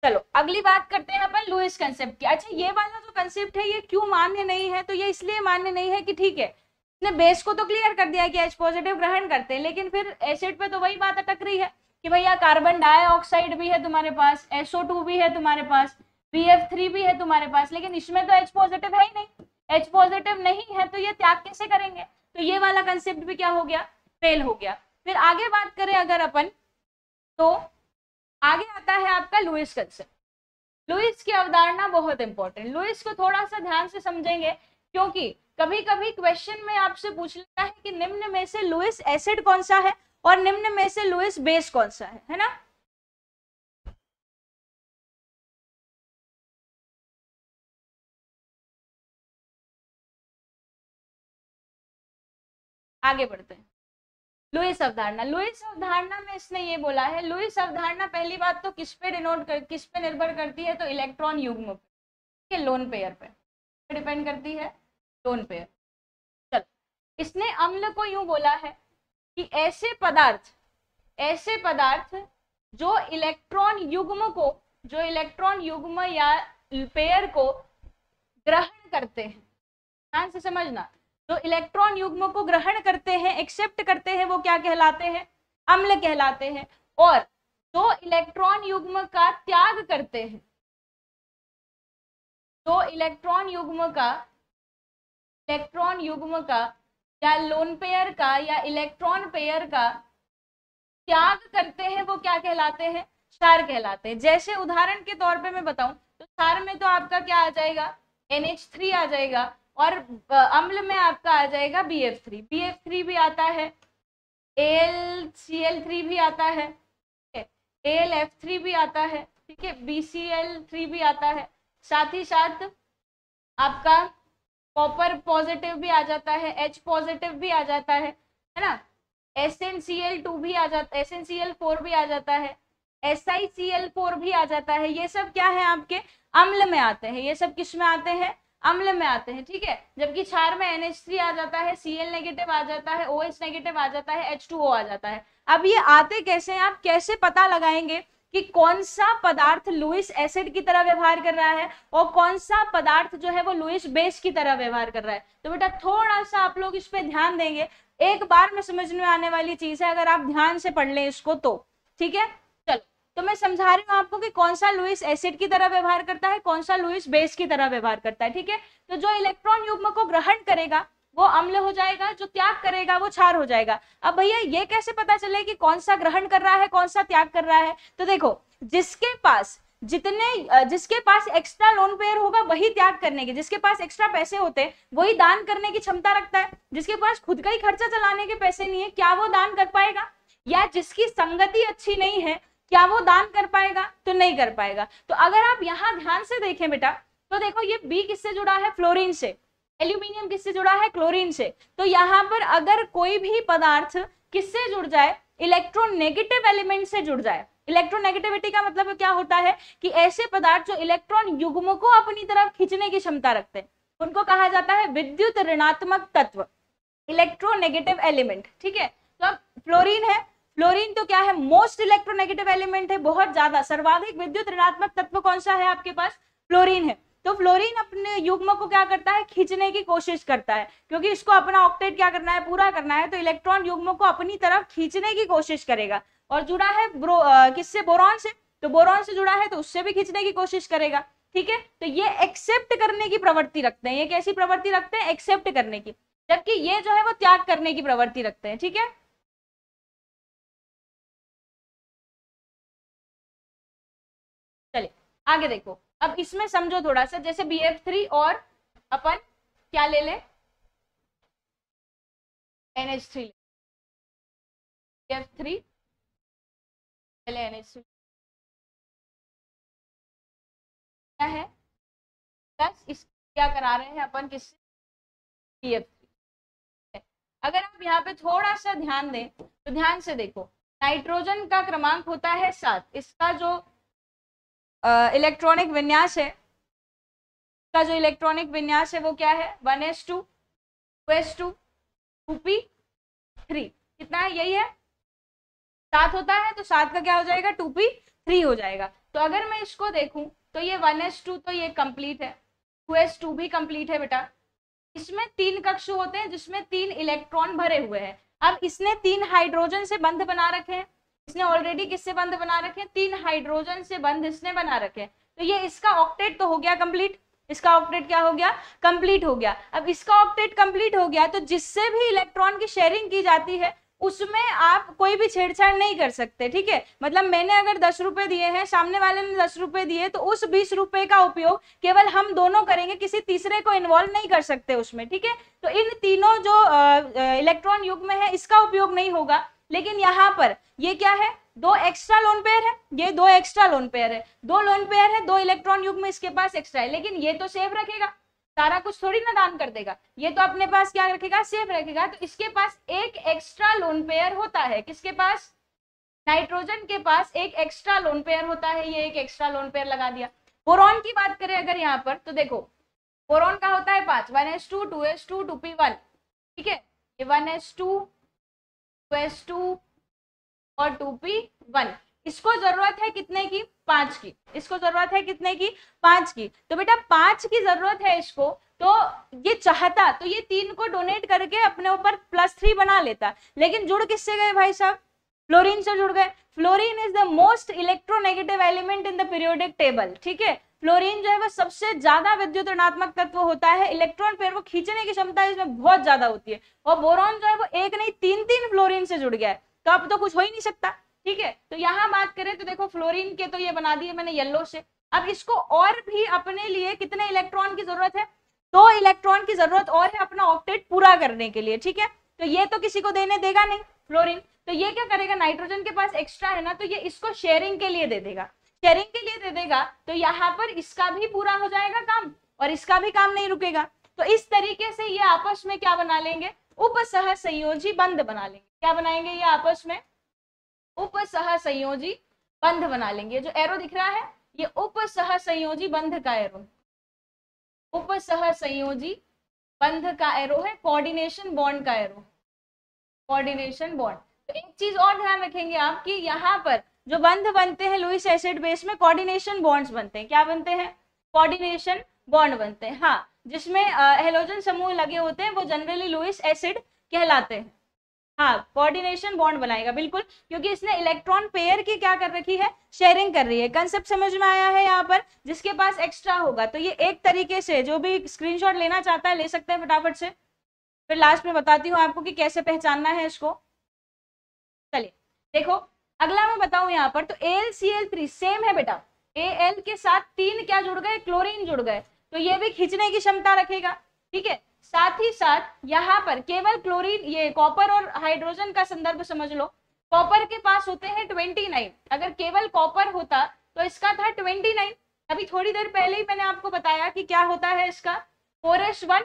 चलो अगली बात करते हैं अपन लुईस कंसेप्ट की। अच्छा, ये वाला जो कंसेप्ट है ये क्यों मान्य नहीं है? तो ये इसलिए मान्य नहीं है कि ठीक है, इसने बेस को तो क्लियर कर दिया है कि H पॉजिटिव ग्रहण करते हैं, लेकिन फिर एसिड पे तो वही बात अटक रही है कि भैया कार्बन डाइऑक्साइड भी है तुम्हारे पास, SO2 भी है तुम्हारे पास, BF3 भी है तुम्हारे पास, लेकिन इसमें तो H पॉजिटिव है ही नहीं। H पॉजिटिव नहीं है तो ये त्याग कैसे करेंगे? तो ये वाला कंसेप्ट भी क्या हो गया? फेल हो गया। फिर आगे बात करें अगर अपन, तो आगे आता है आपका लुईस कंसेप्ट। लुईस की अवधारणा बहुत इंपॉर्टेंट। लुईस को थोड़ा सा ध्यान से समझेंगे क्योंकि कभी कभी क्वेश्चन में आपसे पूछ लेता है कि निम्न में से लुईस एसिड कौन सा है और निम्न में से लुईस बेस कौन सा है ना। आगे बढ़ते हैं। लुईस अवधारणा। लुईस अवधारणा में इसने ये बोला है, लुईस अवधारणा पहली बात तो किस पे किस पे निर्भर करती है? तो इलेक्ट्रॉन युग्म पे, लोन पेयर पे डिपेंड करती है, लोन पेयर। चलो, इसने अम्ल को यूं बोला है कि ऐसे पदार्थ जो इलेक्ट्रॉन युग्म या पेयर को ग्रहण करते हैं, ध्यान से समझना, जो इलेक्ट्रॉन युग्म को ग्रहण करते हैं, एक्सेप्ट करते हैं, वो क्या कहलाते हैं? अम्ल कहलाते हैं। और जो इलेक्ट्रॉन युग्म का त्याग करते हैं, जो इलेक्ट्रॉन युग्म का या लोन पेयर का या इलेक्ट्रॉन पेयर का त्याग करते हैं, वो क्या कहलाते हैं? क्षार कहलाते हैं। जैसे उदाहरण के तौर पे मैं बताऊं तो क्षार में तो आपका क्या आ जाएगा? NH3 आ जाएगा, और अम्ल में आपका आ जाएगा BF3 भी आता है, AlCl3 भी आता है, AlF3 भी आता है, ठीक है, BCl3 भी आता है, साथ ही साथ आपका कॉपर पॉजिटिव भी आ जाता है, H पॉजिटिव भी आ जाता है ना, SnCl2 भी आ जाता, SnCl4 भी आ जाता है, SiCl4 भी आ जाता है। ये सब क्या है? आपके अम्ल में आते हैं। ये सब किस में आते हैं? अम्ल में आते हैं, ठीक है। जबकि क्षार में NH3 आ जाता है, Cl नेगेटिव आ जाता है, OH नेगेटिव आ जाता है, H2O आ जाता है। अब ये आते कैसे हैं? आप कैसे पता लगाएंगे कि कौन सा पदार्थ लुईस एसिड की तरह व्यवहार कर रहा है और कौन सा पदार्थ जो है वो लुईस बेस की तरह व्यवहार कर रहा है? तो बेटा थोड़ा सा आप लोग इस पे ध्यान देंगे, एक बार में समझ में आने वाली चीज है अगर आप ध्यान से पढ़ लें इसको तो, ठीक है। चलो, तो मैं समझा रही हूँ आपको कि कौन सा लुईस एसिड की तरह व्यवहार करता है, कौन सा लुईस बेस की तरह व्यवहार करता है, ठीक है। तो जो इलेक्ट्रॉन युग्म को ग्रहण करेगा वो अम्ल हो जाएगा, जो त्याग करेगा वो क्षार हो जाएगा। अब भैया ये कैसे पता चले कि कौन सा ग्रहण कर रहा है, कौन सा त्याग कर रहा है? तो देखो, जिसके पास एक्स्ट्रा लोन पेयर होगा वही त्याग करने के, जिसके पास एक्स्ट्रा पैसे होते हैं वही दान करने की क्षमता रखता है। जिसके पास खुद का ही खर्चा चलाने के पैसे नहीं है, क्या वो दान कर पाएगा? या जिसकी संगति अच्छी नहीं है, क्या वो दान कर पाएगा? तो नहीं कर पाएगा। तो अगर आप यहाँ ध्यान से देखें बेटा, तो देखो ये बी किससे जुड़ा है? फ्लोरीन से। एल्यूमिनियम किससे जुड़ा है? क्लोरीन से। तो यहाँ पर अगर कोई भी पदार्थ किससे जुड़ जाए? इलेक्ट्रोनेगेटिव एलिमेंट से जुड़ जाए। इलेक्ट्रोनेगेटिविटी का मतलब क्या होता है कि ऐसे पदार्थ जो इलेक्ट्रॉन युग्म को अपनी तरफ खींचने की क्षमता रखते हैं, उनको कहा जाता है विद्युत ऋणात्मक तत्व, इलेक्ट्रोनेगेटिव एलिमेंट। ठीक है, तो अब फ्लोरीन है, फ्लोरीन तो क्या है? मोस्ट इलेक्ट्रोनेगेटिव एलिमेंट है, बहुत ज्यादा सर्वाधिक विद्युत ऋणात्मक तत्व कौन सा है आपके पास? फ्लोरीन है। तो फ्लोरीन अपने युग्म को क्या करता है? खींचने की कोशिश करता है, क्योंकि इसको अपना ऑक्टेट क्या करना है? पूरा करना है। तो इलेक्ट्रॉन युग्म को अपनी तरफ खींचने की कोशिश करेगा। और जुड़ा है किससे? बोरॉन से। तो बोरॉन से जुड़ा है तो उससे भी खींचने की कोशिश करेगा। ठीक है, तो ये एक्सेप्ट करने की प्रवृत्ति रखते हैं। ये कैसी प्रवृत्ति रखते हैं? एक्सेप्ट करने की। जबकि ये जो है वो त्याग करने की प्रवृत्ति रखते हैं। ठीक है, चलिए आगे देखो। अब इसमें समझो थोड़ा सा, जैसे BF3 और अपन क्या ले ले? NH3। BF3 पहले NH3 क्या है? प्लस इस क्या करा रहे हैं अपन? किससे? BF3। अगर आप यहाँ पे थोड़ा सा ध्यान दें तो ध्यान से देखो, नाइट्रोजन का क्रमांक होता है 7। इसका जो इलेक्ट्रॉनिक विन्यास है, का जो इलेक्ट्रॉनिक विन्यास है वो क्या है? 1s2 2s2 2p3। कितना है? यही है, 7 होता है तो 7 का क्या हो जाएगा? 2p3 हो जाएगा। तो अगर मैं इसको देखूं तो ये 1s2 तो ये कंप्लीट है, 2s2 भी कंप्लीट है बेटा। इसमें 3 कक्ष होते हैं जिसमें 3 इलेक्ट्रॉन भरे हुए हैं। अब इसने 3 हाइड्रोजन से बंध बना रखे हैं। इसने ऑलरेडी किससे बंध बना रखे हैं? 3 हाइड्रोजन से बंध इसने बना रखे हैं। तो ये इसका ऑक्टेट तो हो गया कंप्लीट। इसका ऑक्टेट क्या हो गया? कंप्लीट हो गया। अब इसका ऑक्टेट कंप्लीट हो गया तो जिससे भी इलेक्ट्रॉन की शेयरिंग की जाती है उसमें आप कोई भी छेड़छाड़ नहीं कर सकते। ठीक है, मतलब मैंने अगर 10 रुपए दिए हैं, सामने वाले ने 10 रुपए दिए, तो उस 20 रुपए का उपयोग केवल हम दोनों करेंगे, किसी तीसरे को इन्वॉल्व नहीं कर सकते उसमें। ठीक है, तो इन तीनों जो इलेक्ट्रॉन युग्म है इसका उपयोग नहीं होगा। लेकिन यहाँ पर ये क्या है? 2 एक्स्ट्रा लोन पेयर है, ये 2 एक्स्ट्रा लोन पेयर है, 2 लोन पेयर है, 2 इलेक्ट्रॉन युग्म इसके पास एक्स्ट्रा है। लेकिन ये तो सेफ रखेगा, सारा कुछ थोड़ी ना दान कर देगा, ये तो अपने पास क्या रखेगा? सेफ रखेगा। तो इसके पास एक एक्स्ट्रा लोन पेयर होता है। किसके पास? नाइट्रोजन के पास एक एक्स्ट्रा लोन पेयर होता है। ये एक एक्स्ट्रा लोन पेयर लगा दिया। बोरॉन की बात करें अगर यहाँ पर तो देखो, बोरॉन का होता है 5, 1s2 2s2 2p1। ठीक है, ये 1s2 2s2 और 2p1। इसको जरूरत है कितने की? 5 की। इसको जरूरत है कितने की? 5 की। तो बेटा 5 की जरूरत है इसको, तो ये चाहता तो ये 3 को डोनेट करके अपने ऊपर +3 बना लेता। लेकिन जुड़ किससे गए भाई साहब? फ्लोरीन से जुड़ गए। Fluorine is the most electronegative element in the periodic table. ठीक है, फ्लोरीन जो है वो सबसे ज्यादा विद्युत ऋणात्मक तत्व होता है। इलेक्ट्रॉन पेयर को खींचने की क्षमता इसमें बहुत ज्यादा होती है। और बोरॉन जो है वो एक नहीं 3 फ्लोरीन से जुड़ गया है, तो अब तो कुछ हो ही नहीं सकता। ठीक है, तो यहाँ बात करें तो देखो फ्लोरीन के तो ये बना दिए मैंने येलो से। अब इसको और भी अपने लिए कितने इलेक्ट्रॉन की जरूरत है? 2 इलेक्ट्रॉन की जरूरत और है अपना ऑक्टेट पूरा करने के लिए। ठीक है, तो ये तो किसी को देने देगा नहीं फ्लोरीन, तो ये क्या करेगा? नाइट्रोजन के पास एक्स्ट्रा है ना, तो ये इसको शेयरिंग के लिए दे देगा। शेयरिंग के लिए दे देगा तो यहाँ पर इसका भी पूरा हो जाएगा काम और इसका भी काम नहीं रुकेगा। तो इस तरीके से ये आपस में क्या बना लेंगे? उपसह संयोजी बंध बना लेंगे। क्या बनाएंगे? ये आपस में उपसह संयोजी बंध बना लेंगे। जो एरो दिख रहा है ये उपसह संयोजी बंध का एरो, उपसह संयोजी बंध का एरो है, कोऑर्डिनेशन बॉन्ड का एरो, कोऑर्डिनेशन बॉन्ड। तो एक चीज और ध्यान रखेंगे आप कि यहाँ पर जो बंध बनते हैं लुईस एसिड बेस में कोऑर्डिनेशन बॉन्ड्स बनते हैं। क्या बनते हैं? कोऑर्डिनेशन बॉन्ड बनते हैं। हाँ, जिसमें हेलोजन समूह लगे होते हैं वो जनरली लुईस एसिड कहलाते हैं। हाँ, कोऑर्डिनेशन बॉन्ड बनाएगा बिल्कुल, क्योंकि इसने इलेक्ट्रॉन पेयर की क्या कर रखी है? शेयरिंग कर रही है। कंसेप्ट समझ में आया है? यहाँ पर जिसके पास एक्स्ट्रा होगा तो ये एक तरीके से जो भी स्क्रीनशॉट लेना चाहता है ले सकते हैं फटाफट से, फिर लास्ट में बताती हूँ आपको कि कैसे पहचानना है इसको। चलिए देखो, अगला मैं बताऊं यहाँ पर तो AlCl3 सेम है बेटा। Al के साथ 3 क्या जुड़ गए? क्लोरीन जुड़ गए, तो ये भी खींचने की क्षमता रखेगा। ठीक है, साथ ही साथ यहाँ पर केवल क्लोरीन, ये कॉपर और हाइड्रोजन का संदर्भ समझ लो। कॉपर के पास होते हैं 29, अगर केवल कॉपर होता तो इसका था 29। अभी थोड़ी देर पहले ही मैंने आपको बताया कि क्या होता है इसका 4s1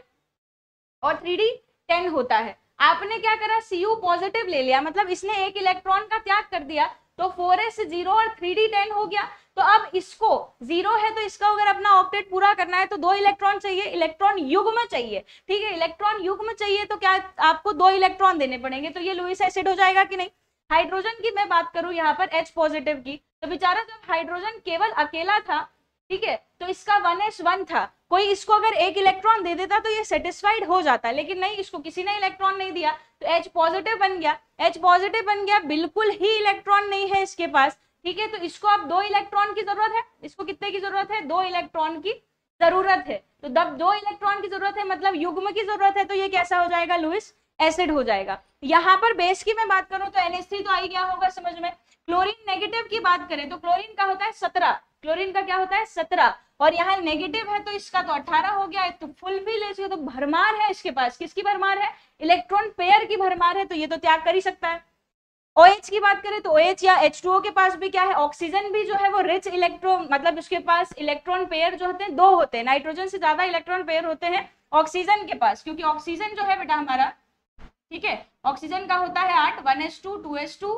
और 3d10 होता है। आपने क्या करा, Cu पॉजिटिव ले लिया, मतलब इसने एक इलेक्ट्रॉन का त्याग कर दिया, तो 4s0 और 3d10 हो गया। तो अब इसको 0 है तो इसका अगर अपना ऑक्टेट पूरा करना है तो 2 इलेक्ट्रॉन चाहिए, इलेक्ट्रॉन युग्म चाहिए, ठीक है, इलेक्ट्रॉन युग्म चाहिए तो क्या आपको 2 इलेक्ट्रॉन देने पड़ेंगे, तो ये लुईस एसिड हो जाएगा कि नहीं। हाइड्रोजन की मैं बात करूं यहाँ पर H पॉजिटिव की, तो बेचारा जब हाइड्रोजन केवल अकेला था, ठीक है, तो इसका 1s1 था, कोई इसको अगर एक इलेक्ट्रॉन दे देता तो ये सेटिस्फाइड हो जाता, लेकिन नहीं, इसको किसी ने इलेक्ट्रॉन नहीं दिया तो H पॉजिटिव बन गया। H पॉजिटिव बन गया, बिल्कुल ही इलेक्ट्रॉन नहीं है इसके पास, ठीक है, तो इसको अब 2 इलेक्ट्रॉन की जरूरत है। इसको कितने की जरूरत है, 2 इलेक्ट्रॉन की जरूरत है। तो जब 2 इलेक्ट्रॉन की जरूरत है मतलब युग्म की जरूरत है, तो ये कैसा हो जाएगा, लुईस एसिड हो जाएगा। यहाँ पर बेस की मैं बात करूं तो NH3 तो आई गया होगा समझ में। क्लोरीन नेगेटिव की बात करें तो क्लोरीन का होता है 17, क्लोरीन का क्या होता है 17, और यहाँ नेगेटिव है तो इसका तो 18 हो गया, तो फुल भी ले तो भरमार है इसके पास, किसकी भरमार है, इलेक्ट्रॉन पेयर की भरमार है, तो ये तो त्याग कर ही सकता है। OH की बात करें तो OH या H2O के पास भी क्या है, ऑक्सीजन भी जो है वो रिच इलेक्ट्रॉन, मतलब उसके पास इलेक्ट्रॉन पेयर जो होते हैं 2 होते हैं, नाइट्रोजन से ज्यादा इलेक्ट्रॉन पेयर होते हैं ऑक्सीजन के पास, क्योंकि ऑक्सीजन जो है बेटा हमारा, ठीक है, ऑक्सीजन का होता है 8, 1s2 2s2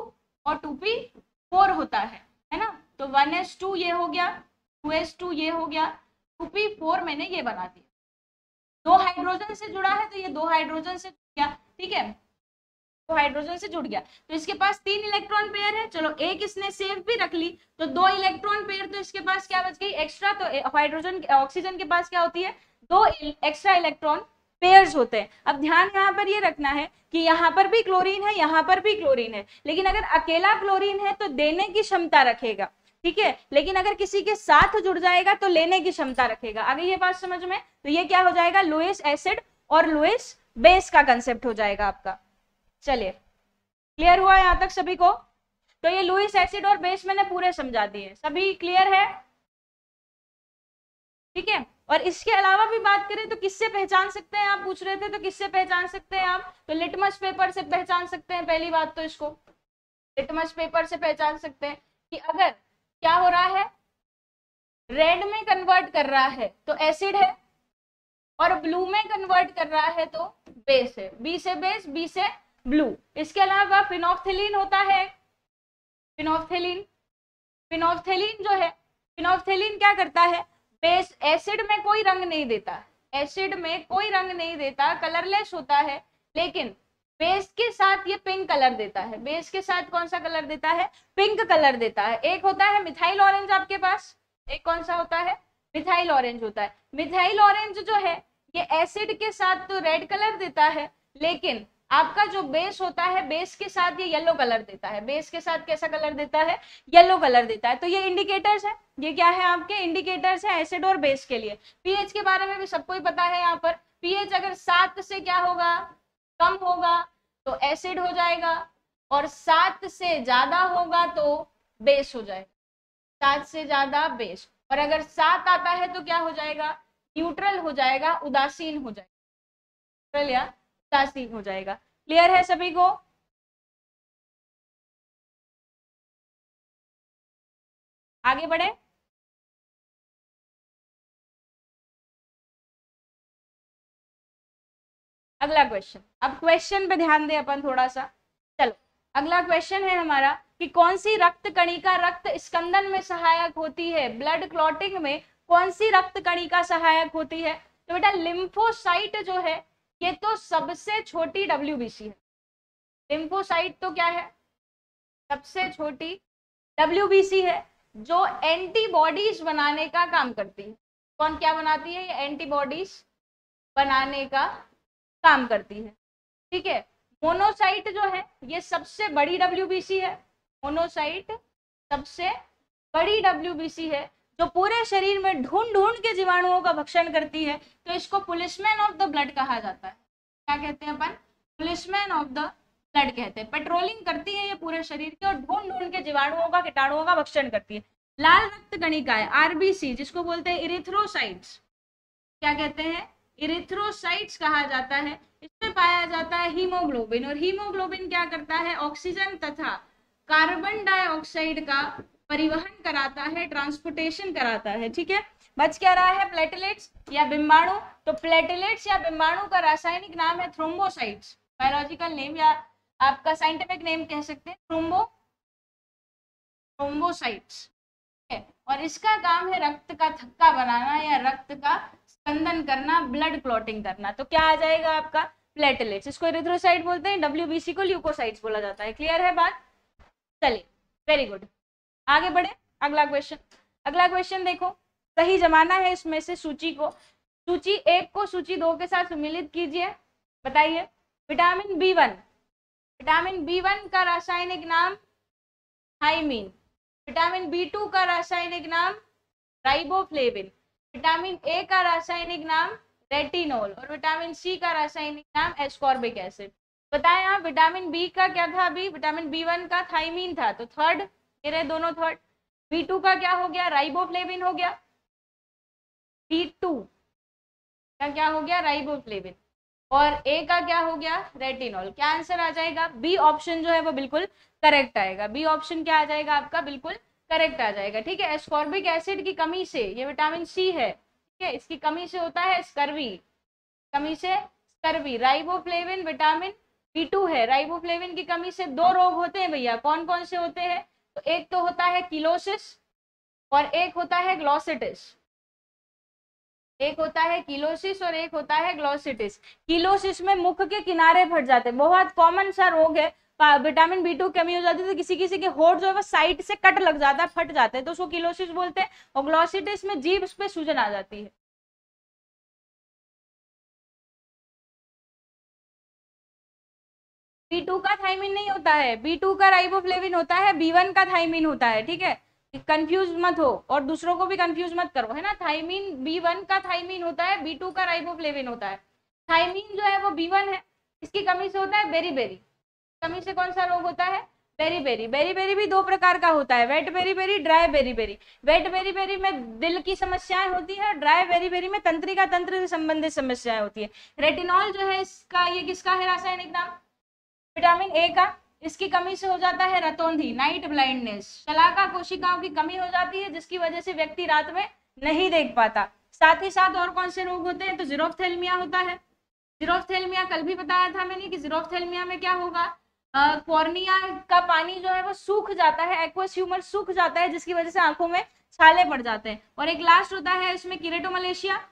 और 2p4 होता है ना, तो 1s2 ये हो गया, 2s2 ये हो गया, 2p4 मैंने ये बना दिया, 2 हाइड्रोजन से जुड़ा है तो ये 2 हाइड्रोजन से जुड़ गया, ठीक है, 2 हाइड्रोजन से जुड़ गया, तो इसके पास 3 इलेक्ट्रॉन पेयर है, चलो एक इसने सेव भी रख ली, तो 2 इलेक्ट्रॉन पेयर, तो इसके पास क्या बच गई एक्स्ट्रा, तो हाइड्रोजन ऑक्सीजन के पास क्या होती है 2 एक्स्ट्रा इलेक्ट्रॉन पेयर्स होते हैं। अब ध्यान यहाँ पर ये रखना है कि यहाँ पर भी क्लोरीन है, यहाँ पर भी क्लोरीन है, लेकिन अगर अकेला क्लोरीन है तो देने की क्षमता रखेगा, ठीक है, लेकिन अगर किसी के साथ जुड़ जाएगा तो लेने की क्षमता रखेगा। आगे ये बात समझ में, तो ये क्या हो जाएगा, लुईस एसिड और लुईस बेस का कंसेप्ट हो जाएगा आपका। चलिए क्लियर हुआ यहाँ तक सभी को, तो ये लुईस एसिड और बेस मैंने पूरे समझा दिए, सभी क्लियर है, ठीक है। और इसके अलावा भी बात करें तो किससे पहचान सकते हैं, आप पूछ रहे थे, तो किससे पहचान सकते हैं आप, तो लिटमस पेपर से पहचान सकते हैं। पहली बात तो इसको लिटमस पेपर से पहचान सकते हैं कि अगर क्या हो रहा है, रेड में कन्वर्ट कर रहा है तो एसिड है, और ब्लू में कन्वर्ट कर रहा है तो बेस है, बी से बेस, बी से ब्लू। इसके अलावा फिनोफ्थेलिन होता है, फिनोफ्थेलिन, फिनोफ्थेलिन जो है, फिनोफ्थेलिन क्या करता है, बेस एसिड में कोई रंग नहीं देता, एसिड में कोई रंग नहीं देता, कलरलेस होता है, लेकिन बेस के साथ ये पिंक कलर देता है। बेस के साथ कौन सा कलर देता है, पिंक कलर देता है। एक होता है मिथाइल ऑरेंज आपके पास, एक कौन सा होता है, मिथाइल ऑरेंज होता है। मिथाइल ऑरेंज जो है ये एसिड के साथ तो रेड कलर देता है, लेकिन आपका जो बेस होता है बेस के साथ ये येलो कलर देता है, बेस के साथ कैसा कलर देता है, येलो कलर देता है। तो ये इंडिकेटर्स है, ये क्या है आपके इंडिकेटर्स है एसिड और बेस के लिए। पीएच के बारे में भी सबको ही पता है, यहाँ पर पीएच अगर 7 से क्या होगा, कम होगा तो एसिड हो जाएगा, और 7 से ज्यादा होगा तो बेस हो जाएगा, 7 से ज्यादा बेस, और अगर 7 आता है तो क्या हो जाएगा, न्यूट्रल हो जाएगा, उदासीन हो जाएगा, न्यूट्रल या उदासीन हो जाएगा। क्लियर है सभी को, आगे बढ़े। अगला क्वेश्चन, अब क्वेश्चन पे ध्यान दे अपन थोड़ा सा। चलो अगला क्वेश्चन है हमारा कि कौन सी रक्त कणिका रक्त स्कंदन में सहायक होती है, ब्लड क्लॉटिंग में कौन सी रक्त कणिका सहायक होती है। तो बेटा लिम्फोसाइट जो है ये तो सबसे छोटी WBC है, लिम्फोसाइट तो क्या है, सबसे छोटी WBC है, जो एंटीबॉडीज बनाने का काम करती है। कौन क्या बनाती है, ये एंटीबॉडीज बनाने का काम करती है, ठीक है। मोनोसाइट जो है ये सबसे बड़ी WBC है, मोनोसाइट सबसे बड़ी WBC है, जो पूरे शरीर में ढूंढ ढूंढ के जीवाणुओं का भक्षण करती है, तो इसको पुलिसमैन ऑफ द ब्लड कहा जाता है। क्या कहते हैं अपन, पुलिसमैन ऑफ द ब्लड कहते हैं। पेट्रोलिंग करती है ये पूरे शरीर के, और ढूंढ ढूंढ के जीवाणुओं का कीटाणुओं का भक्षण करती है। लाल रक्त कणिकाएं RBC जिसको बोलते हैं इरिथ्रोसाइट्स, क्या कहते हैं, इरिथ्रोसाइट्स कहा जाता है। इसमें पाया जाता है हीमोग्लोबिन, और हीमोग्लोबिन क्या करता है, ऑक्सीजन तथा कार्बन डाइऑक्साइड का परिवहन कराता है, ट्रांसपोर्टेशन कराता है, ठीक है। बच क्या रहा है, प्लेटलेट्स या बिंबाणु। तो प्लेटलेट्स या बिंबाणु का रासायनिक नाम है थ्रोम्बोसाइट्स, बायोलॉजिकल नेम या आपका साइंटिफिक नेम कह सकते हैं थ्रोम्बोसाइट्स, ठीक है। और इसका काम है रक्त का थक्का बनाना या रक्त का स्पंदन करना, ब्लड क्लॉटिंग करना। तो क्या आ जाएगा आपका, प्लेटलेट्स। इसको एरिथ्रोसाइट बोलते हैं, डब्ल्यूबीसी को ल्यूकोसाइट्स बोला जाता है। क्लियर है बात, चलिए वेरी गुड, आगे बढ़े। अगला क्वेश्चन, अगला क्वेश्चन देखो, सही जमाना है इसमें से सूची को, सूची 1 को सूची 2 के साथ सम्मिलित कीजिए। बताइए, विटामिन बी 1, विटामिन बी 1 का रासायनिक नाम थाइमीन, विटामिन बी 2 का रासायनिक नाम राइबोफ्लेविन, विटामिन ए का रासायनिक नाम रेटिनोल और विटामिन सी का रासायनिक नाम एस्कॉर्बिक एसिड। बताएं आप, विटामिन बी का क्या था, अभी विटामिन बी 1 का थाइमीन था, तो थर्ड, ये रहे दोनों थर्ड। बी 2 का क्या हो गया, राइबोफ्लेविन हो गया, बी 2 का क्या हो गया, राइबोफ्लेविन, और ए का क्या हो गया, रेटिनॉल। क्या आंसर आ जाएगा, बी ऑप्शन जो है वो बिल्कुल करेक्ट आएगा। बी ऑप्शन क्या आ जाएगा आपका, बिल्कुल करेक्ट आ जाएगा, ठीक है। एस्कॉर्बिक एसिड की कमी से, ये विटामिन सी है, ठीक है, इसकी कमी से होता है स्कर्वी, कमी से स्कर्वी। राइबोफ्लेविन विटामिन बी 2 है, राइबोफ्लेविन की कमी से 2 रोग होते हैं भैया, कौन कौन से होते हैं, तो एक तो होता है किलोसिस और एक होता है ग्लोसिटिस, एक होता है किलोसिस और एक होता है ग्लोसिटिस। किलोसिस में मुख के किनारे फट जाते हैं, बहुत कॉमन सा रोग है, विटामिन बी 2 कमी हो जाती है तो किसी किसी के होठ जो है वो साइड से कट लग जाता है, फट जाते हैं, तो उसको किलोसिस बोलते हैं। और ग्लोसिटिस में जीभ पे सूजन आ जाती है। बी 2 का थाइमिन नहीं होता है, बी 2 का राइबोफ्लेविन होता है, बी 1 का थाइमिन होता है, ठीक है। कंफ्यूज मत हो और दूसरों को भी कंफ्यूज मत करो, है ना। थाइमिन बी 1 का थाइमिन होता है, बी 2 का राइबोफ्लेविन होता है। थाइमिन जो है वो बी 1 है, इसकी कमी से होता है बेरीबेरी, कमी से कौन सा रोग होता है, बेरीबेरी। बेरीबेरी भी 2 प्रकार का होता है, wet beriberi, dry beriberi. Wet beriberi में दिल की समस्याएं होती है, ड्राई बेरीबेरी में तंत्रिका तंत्र से संबंधित समस्याएं होती है। रेटिनॉल जो है इसका, ये किसका है रासायनिक नाम, विटामिन ए का, इसकी कमी से हो जाता है रतौंधी, नाइट ब्लाइंडनेस। शलाका कोशिकाओं की कमी हो जाती है जिसकी वजह से व्यक्ति रात में नहीं देख पाता। साथ ही साथ और कौन से रोग होते हैं, तो जीरोफ्थेल्मिया होता है। जीरोफ्थेल्मिया कल भी बताया था मैंने कि जीरोफ्थेल्मिया में क्या होगा, कॉर्निया का पानी जो है वो सूख जाता है, एक्वस ह्यूमर सूख जाता है जिसकी वजह से आंखों में छाले पड़ जाते हैं। और एक लास्ट होता है इसमें किरेटोमलेशिया,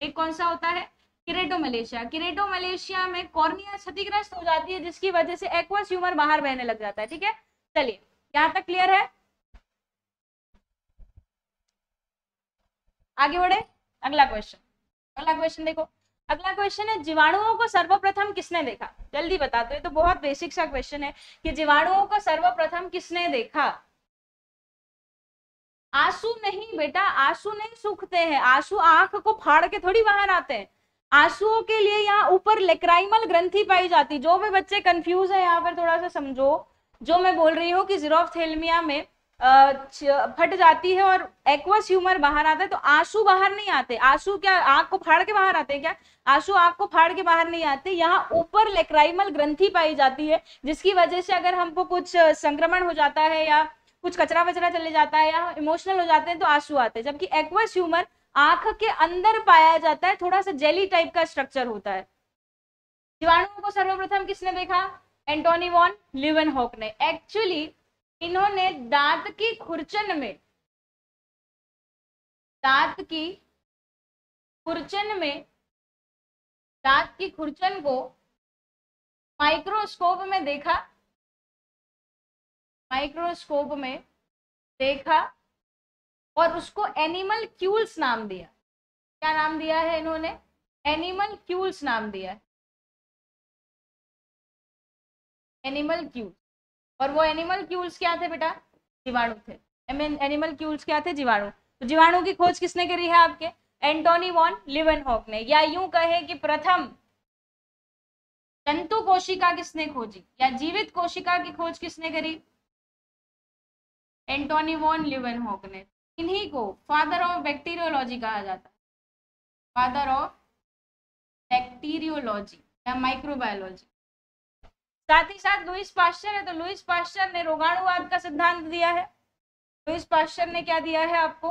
एक कौन सा होता है, किरेटोमलेशिया। किरेटोमलेशिया में कॉर्निया क्षतिग्रस्त हो जाती है जिसकी वजह से एक्वस ह्यूमर बाहर बहने लग जाता है, ठीक है। चलिए यहां तक क्लियर है, आगे बढ़े। अगला क्वेश्चन, अगला क्वेश्चन देखो, अगला क्वेश्चन है जीवाणुओं को सर्वप्रथम किसने देखा, जल्दी बता दो, ये तो बहुत बेसिक सा क्वेश्चन है कि जीवाणुओं को सर्वप्रथम किसने देखा। आंसू नहीं बेटा, आंसू नहीं सूखते हैं, आंसू आंख को फाड़ के थोड़ी बाहर आते हैं। आंसुओं के लिए यहाँ ऊपर लेक्राइमल ग्रंथि पाई जाती। जो भी बच्चे कंफ्यूज है यहाँ पर थोड़ा सा समझो, जो मैं बोल रही हूँ कि जीरोफ्थेल्मिया में फट जाती है और एक्वस ह्यूमर बाहर आता है, तो आंसू बाहर नहीं आते। आंसू क्या आंख को फाड़ के बाहर आते हैं क्या, आंसू आंख को फाड़ के बाहर नहीं आते। यहाँ ऊपर लेक्राइमल ग्रंथि पाई जाती है जिसकी वजह से अगर हमको कुछ संक्रमण हो जाता है या कुछ कचरा वचरा चले जाता है या इमोशनल हो जाते हैं तो आंसू आते हैं। जबकि एक्वस ह्यूमर आंख के अंदर पाया जाता है, थोड़ा सा जेली टाइप का स्ट्रक्चर होता है। जीवाणुओं को सर्वप्रथम किसने देखा, एंटोनी वॉन लीवेनहॉक ने। एक्चुअली इन्होंने दांत की खुरचन में, दांत की खुरचन में, दांत की खुरचन को माइक्रोस्कोप में देखा, माइक्रोस्कोप में देखा और उसको एनिमल क्यूल्स नाम दिया। क्या नाम दिया है इन्होंने, एनिमल क्यूल्स नाम दिया है, एनिमल क्यूल्स। और वो एनिमल क्यूल्स क्या थे बेटा, जीवाणु थे। एनिमल क्यूल्स क्या थे, जीवाणु। तो जीवाणु की खोज किसने करी है आपके, एंटोनी वॉन लीवेनहॉक ने। या यूं कहे कि प्रथम जंतु कोशिका किसने खोजी या जीवित कोशिका की खोज किसने करी, एंटोनी वॉन लीवेनहॉक ने। इन्हीं को फादर ऑफ बैक्टीरियोलॉजी कहा जाता है, फादर ऑफ बैक्टीरियोलॉजी या माइक्रोबायोलॉजी। साथ ही साथ लुईस पाश्चर है, तो लुईस पाश्चर ने रोगाणुवाद का सिद्धांत दिया है। लुईस पाश्चर ने क्या दिया है आपको?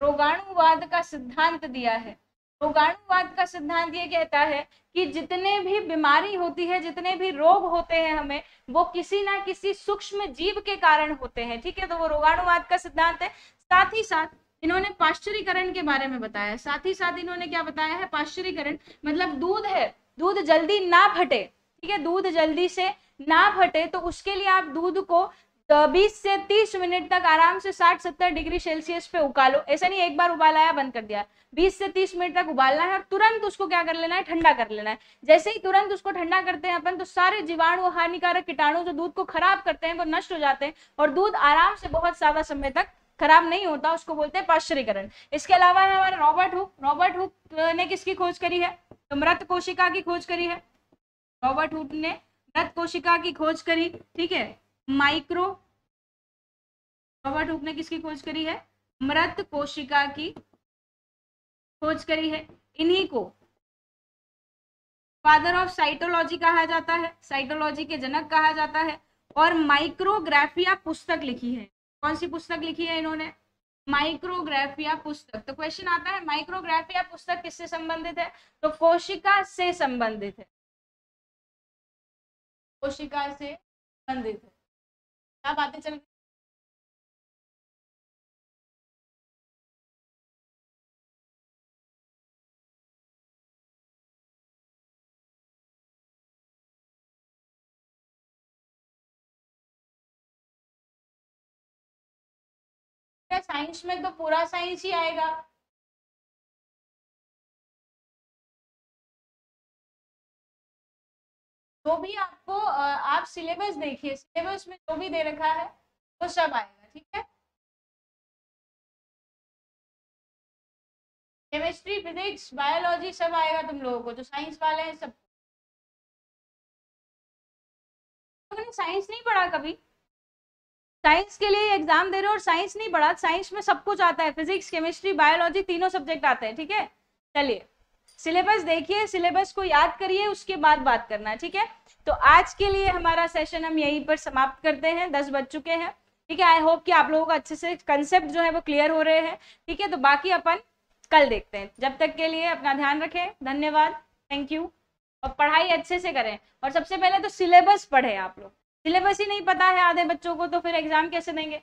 रोगाणुवाद का सिद्धांत दिया है। रोगाणुवाद का सिद्धांत ये कहता है कि जितने भी बीमारी होती है, जितने भी रोग होते हैं हमें, वो किसी ना किसी सूक्ष्म जीव के कारण होते हैं, ठीक है, तो वो रोगाणुवाद का सिद्धांत है। साथ ही साथ इन्होंने पाश्चरीकरण के बारे में बताया। साथ ही साथ इन्होंने क्या बताया है? पाश्चरीकरण मतलब दूध है, दूध जल्दी ना फटे, ठीक है, दूध जल्दी से ना फटे, तो उसके लिए आप दूध को 20 से 30 मिनट तक आराम से 60-70 डिग्री सेल्सियस पे उबालो। ऐसा नहीं एक बार उबाला बंद कर दिया, 20 से 30 मिनट तक उबालना है और तुरंत उसको क्या कर लेना है? ठंडा कर लेना है। जैसे ही तुरंत उसको ठंडा करते हैं अपन, तो सारे जीवाणु, हानिकारक कीटाणु जो दूध को खराब करते हैं वो नष्ट हो जाते हैं और दूध आराम से बहुत ज्यादा समय तक खराब नहीं होता, उसको बोलते हैं पाश्चरीकरण। इसके अलावा है हमारे रॉबर्ट हुक। रॉबर्ट हुक ने किसकी खोज करी है? तो मृत कोशिका की खोज करी है। रॉबर्ट हुक ने मृत कोशिका की खोज करी, ठीक है। रॉबर्ट हुक ने किसकी खोज करी है? मृत कोशिका की खोज करी है। इन्हीं को फादर ऑफ साइटोलॉजी कहा जाता है, साइटोलॉजी के जनक कहा जाता है। और माइक्रोग्राफिया पुस्तक लिखी है। कौन सी पुस्तक लिखी है इन्होंने? माइक्रोग्राफिया पुस्तक। तो क्वेश्चन आता है माइक्रोग्राफिया पुस्तक किससे संबंधित है? तो कोशिका से संबंधित है, कोशिका से संबंधित है। क्या बातें चल रही? साइंस में तो पूरा साइंस ही आएगा। जो भी आपको आप सिलेबस देखिए, सिलेबस में जो भी दे रखा है वो सब आएगा, ठीक है। केमिस्ट्री, फिजिक्स, बायोलॉजी सब आएगा तुम लोगों को, जो साइंस वाले हैं सब। तुमने साइंस नहीं पढ़ा कभी? साइंस के लिए एग्जाम दे रहे हो और साइंस नहीं पढ़ा? साइंस में सब कुछ आता है, फिजिक्स, केमिस्ट्री, बायोलॉजी, तीनों सब्जेक्ट आते हैं, ठीक है। चलिए सिलेबस देखिए, सिलेबस को याद करिए, उसके बाद बात करना है, ठीक है। तो आज के लिए हमारा सेशन हम यहीं पर समाप्त करते हैं, 10 बज चुके हैं, ठीक है। आई होप कि आप लोगों को अच्छे से कंसेप्ट जो है वो क्लियर हो रहे हैं, ठीक है। तो बाकी अपन कल देखते हैं। जब तक के लिए अपना ध्यान रखें, धन्यवाद, थैंक यू। और पढ़ाई अच्छे से करें, और सबसे पहले तो सिलेबस पढ़े। आप लोग सिलेबस ही नहीं पता है आधे बच्चों को, तो फिर एग्जाम कैसे देंगे?